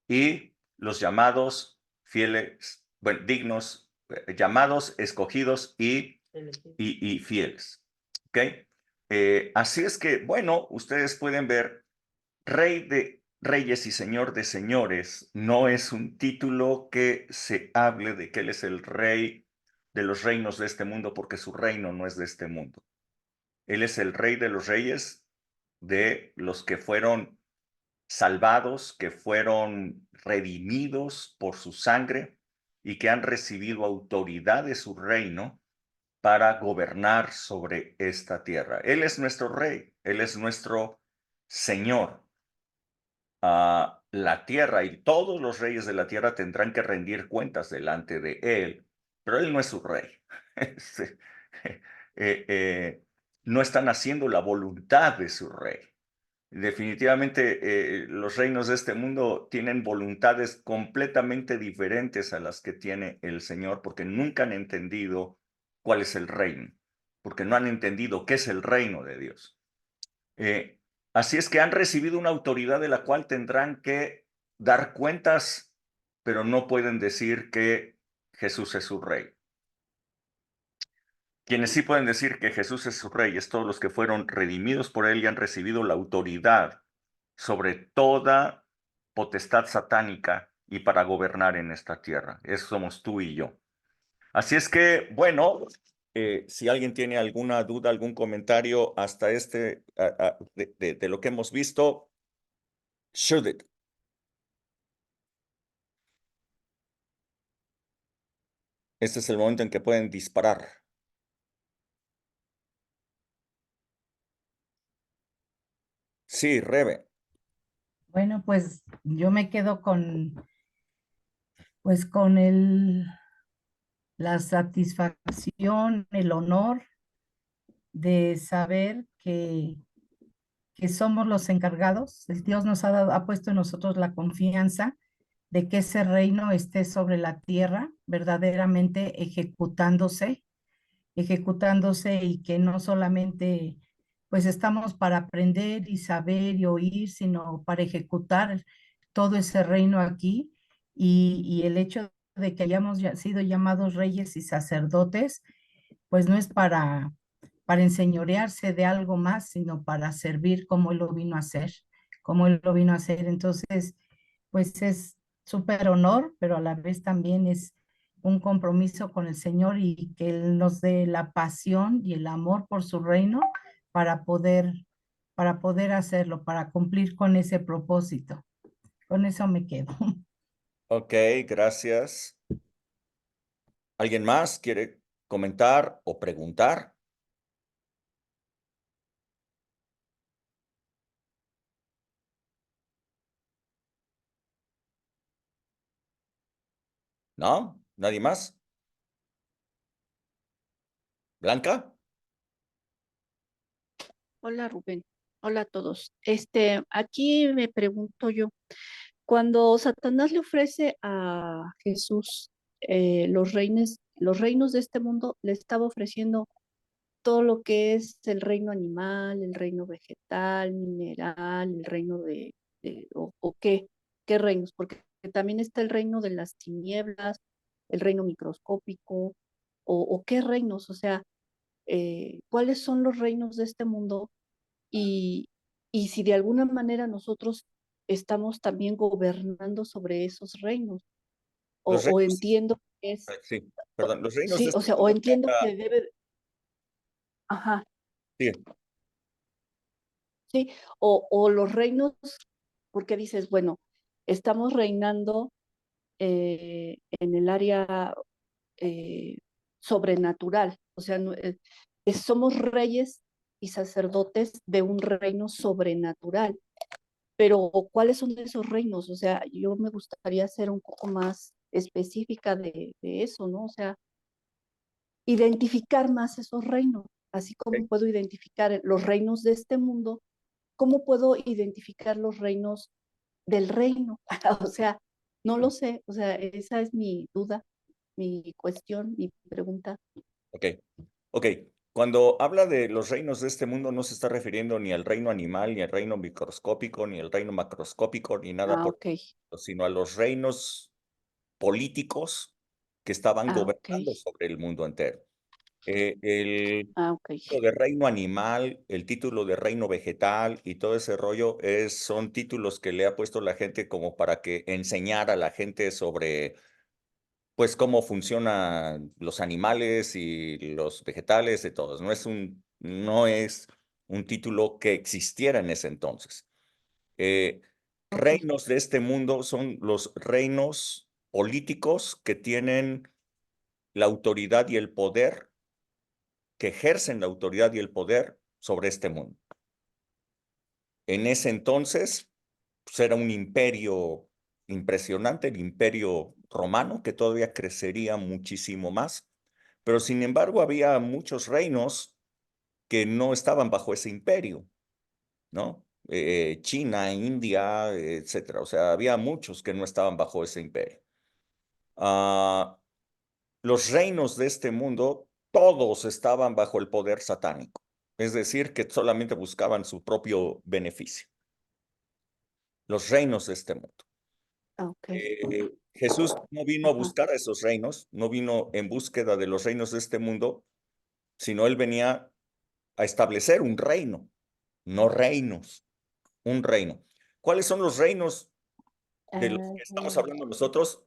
A: y los llamados fieles, bueno, dignos, llamados, escogidos y fieles. ¿Ok? Así es que, bueno, ustedes pueden ver, Rey de Reyes y Señor de Señores no es un título que se hable de que Él es el Rey de los reinos de este mundo, porque su reino no es de este mundo. Él es el Rey de los Reyes de los que fueron salvados, que fueron redimidos por su sangre y que han recibido autoridad de su reino para gobernar sobre esta tierra. Él es nuestro Rey, Él es nuestro Señor. La tierra y todos los reyes de la tierra tendrán que rendir cuentas delante de Él, pero Él no es su Rey. No están haciendo la voluntad de su Rey. Definitivamente los reinos de este mundo tienen voluntades completamente diferentes a las que tiene el Señor, porque nunca han entendido cuál es el reino, porque no han entendido qué es el reino de Dios. Así es que han recibido una autoridad de la cual tendrán que dar cuentas, pero no pueden decir que Jesús es su rey. Quienes sí pueden decir que Jesús es su rey es todos los que fueron redimidos por él y han recibido la autoridad sobre toda potestad satánica y para gobernar en esta tierra. Eso somos tú y yo. Así es que, bueno, si alguien tiene alguna duda, algún comentario hasta de lo que hemos visto, shoot it. Este es el momento en que pueden disparar. Sí, Rebe.
C: Bueno, pues yo me quedo con, pues la satisfacción, el honor de saber que somos los encargados. Dios nos ha puesto en nosotros la confianza de que ese reino esté sobre la tierra, verdaderamente ejecutándose y que no solamente pues estamos para aprender y saber y oír, sino para ejecutar todo ese reino aquí y el hecho de que hayamos sido llamados reyes y sacerdotes, pues no es para enseñorearse de algo más, sino para servir como Él lo vino a hacer, como Él lo vino a hacer. Entonces, pues es súper honor, pero a la vez también es un compromiso con el Señor y que Él nos dé la pasión y el amor por su reino para poder hacerlo, para cumplir con ese propósito. Con eso me quedo.
A: Ok, gracias. ¿Alguien más quiere comentar o preguntar? ¿No? ¿Nadie más? ¿Blanca?
F: Hola Rubén, hola a todos. Aquí me pregunto yo, cuando Satanás le ofrece a Jesús los reinos de este mundo, le estaba ofreciendo todo lo que es el reino animal, el reino vegetal, mineral, el reino o qué reinos, porque también está el reino de las tinieblas, el reino microscópico, o qué reinos, o sea, cuáles son los reinos de este mundo y, y si de alguna manera nosotros estamos también gobernando sobre esos reinos,
A: Los
F: o
A: reinos,
F: entiendo que es,
A: sí, perdón, los reinos de
F: sí, o
A: este
F: sea, o
A: mundo
F: entiendo que debe, ajá,
A: sí,
F: sí, o los reinos, porque dices, bueno, estamos reinando en el área eh, sobrenatural, o sea, somos reyes y sacerdotes de un reino sobrenatural. Pero ¿cuáles son esos reinos? O sea, yo me gustaría ser un poco más específica de eso, ¿no? O sea, identificar más esos reinos, así como puedo identificar los reinos de este mundo, ¿cómo puedo identificar los reinos del reino? O sea, no lo sé, o sea, esa es mi duda, mi cuestión, mi pregunta.
A: ok, ok. Cuando habla de los reinos de este mundo, no se está refiriendo ni al reino animal, ni al reino microscópico, ni al reino macroscópico, ni nada
F: Ah,
A: por
F: ok.
A: sino a los reinos políticos que estaban
F: Ah, ok.
A: gobernando sobre el mundo entero. El
F: Ah, ok.
A: título de reino animal, el título de reino vegetal y todo ese rollo son títulos que le ha puesto la gente como para que enseñar a la gente sobre pues cómo funcionan los animales y los vegetales de todos. No es un título que existiera en ese entonces.
F: Ok.
A: Reinos de este mundo son los reinos políticos que tienen la autoridad y el poder, que ejercen la autoridad y el poder sobre este mundo. En ese entonces, pues era un imperio impresionante, el imperio romano, que todavía crecería muchísimo más, pero sin embargo había muchos reinos que no estaban bajo ese imperio, ¿no? China, India, etcétera. O sea, había muchos que no estaban bajo ese imperio. Los reinos de este mundo, todos estaban bajo el poder satánico. Es decir, que solamente buscaban su propio beneficio. Los reinos de este mundo.
F: Ok.
A: Jesús no vino a
F: Ajá.
A: buscar a esos reinos, no vino en búsqueda de los reinos de este mundo, sino él venía a establecer un reino, no reinos, un reino. ¿Cuáles son los reinos de los que estamos hablando nosotros?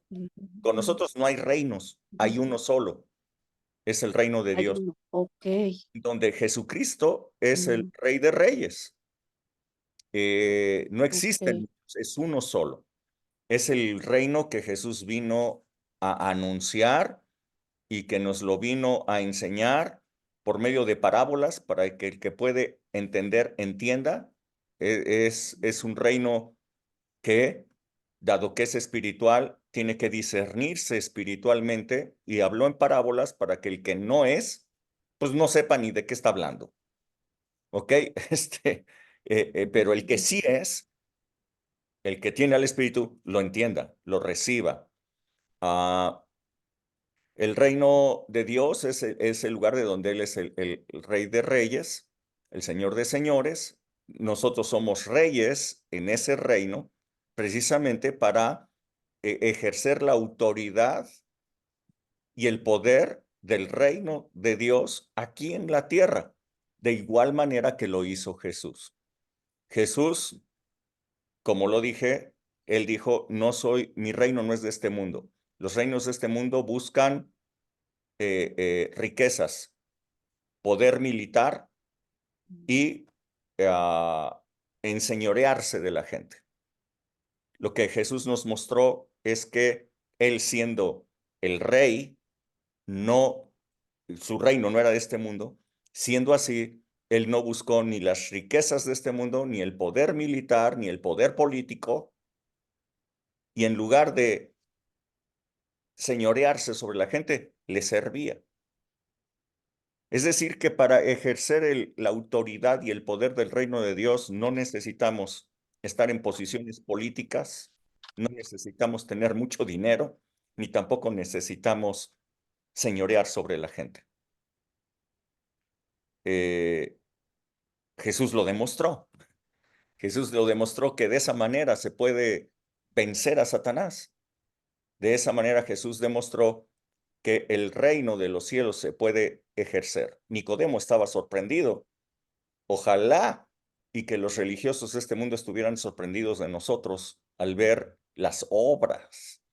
A: Con nosotros no hay reinos, hay uno solo, es el reino de
F: Hay
A: Dios,
F: uno. Ok.
A: donde Jesucristo es el
F: Mm,
A: Rey de Reyes. No
F: ok.
A: existen, es uno solo. Es el reino que Jesús vino a anunciar y que nos lo vino a enseñar por medio de parábolas para que el que puede entender, entienda. Es un reino que, dado que es espiritual, tiene que discernirse espiritualmente y habló en parábolas para que el que no es, pues no sepa ni de qué está hablando. ¿Ok? Pero el que sí es, el que tiene al Espíritu, lo entienda, lo reciba. El reino de Dios es el lugar de donde Él es el Rey de Reyes, el Señor de Señores. Nosotros somos reyes en ese reino precisamente para ejercer la autoridad y el poder del reino de Dios aquí en la tierra, de igual manera que lo hizo Jesús. Jesús, como lo dije, Él dijo, mi reino no es de este mundo. Los reinos de este mundo buscan riquezas, poder militar y enseñorearse de la gente. Lo que Jesús nos mostró es que Él siendo el rey, su reino no era de este mundo, siendo así, Él no buscó ni las riquezas de este mundo, ni el poder militar, ni el poder político, y en lugar de señorearse sobre la gente, le servía. Es decir, que para ejercer la autoridad y el poder del reino de Dios no necesitamos estar en posiciones políticas, no necesitamos tener mucho dinero, ni tampoco necesitamos señorear sobre la gente. Jesús lo demostró. Jesús lo demostró que de esa manera se puede vencer a Satanás. De esa manera Jesús demostró que el reino de los cielos se puede ejercer. Nicodemo estaba sorprendido. Ojalá y que los religiosos de este mundo estuvieran sorprendidos de nosotros al ver las obras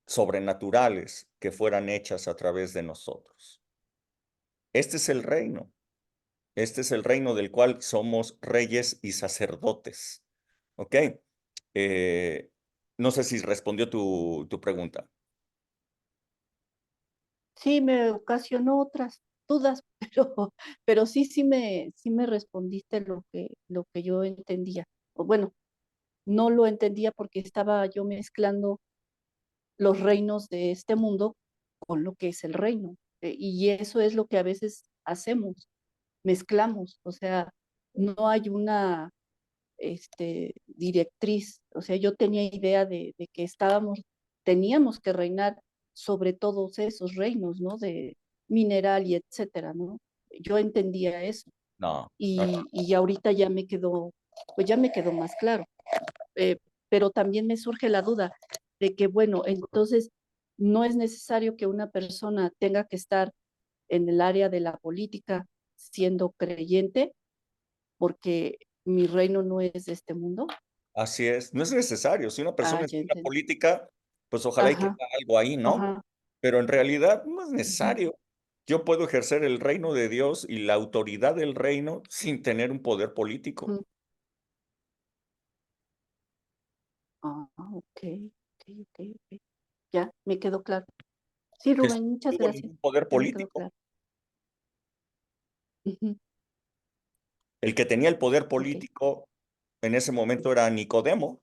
A: sobrenaturales que fueran hechas a través de nosotros. Este es el reino. Este es el reino del cual somos reyes y sacerdotes. ¿Ok? No sé si respondió tu pregunta.
F: Sí, me ocasionó otras dudas, pero sí me respondiste lo que yo entendía. O bueno, no lo entendía porque estaba yo mezclando los reinos de este mundo con lo que es el reino. Y eso es lo que a veces hacemos, mezclamos, o sea, no hay una directriz, o sea, yo tenía idea de que teníamos que reinar sobre todos esos reinos, ¿no? De mineral y etcétera, ¿no? Yo entendía eso
A: No.
F: y ahorita pues ya me quedó más claro. Pero también me surge la duda de que, bueno, entonces no es necesario que una persona tenga que estar en el área de la política siendo creyente, porque mi reino no es de este mundo.
A: Así es. No es necesario. Si una
F: Ah,
A: persona está
F: ya
A: en la
F: entendí.
A: política, pues ojalá y que
F: Ajá,
A: haga algo ahí, ¿no?
F: ajá.
A: Pero en realidad no es
F: Ujú.
A: necesario. Yo puedo ejercer el reino de Dios y la autoridad del reino sin tener un poder político.
F: Ujú. Ah, ok, ok, ok, ok. Ya, me quedó claro. Sí,
A: Jesús
F: Rubén,
A: no
F: muchas
A: tuvo
F: gracias.
A: ningún poder
F: Ya me quedó
A: político.
F: claro. Ujú.
A: El que tenía el poder
F: Ok.
A: político en ese momento era Nicodemo.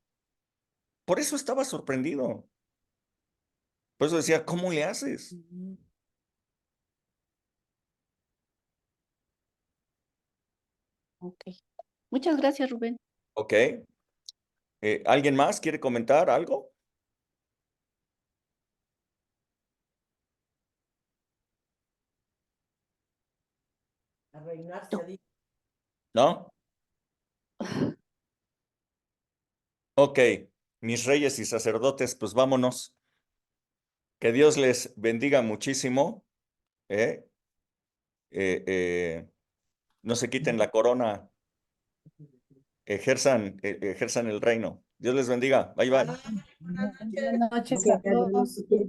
A: Por eso estaba sorprendido. Por eso decía, ¿cómo le haces?
F: Ujú. Ok. Muchas gracias, Rubén.
A: Ok. ¿Alguien más quiere comentar algo? ¿No? Ok, mis reyes y sacerdotes, pues vámonos. Que Dios les bendiga muchísimo. ¿eh? No se quiten la corona, ejerzan el reino. Dios les bendiga. Bye, bye.
C: Buenas noches a
B: Gracias,
C: todos.
B: buenos días.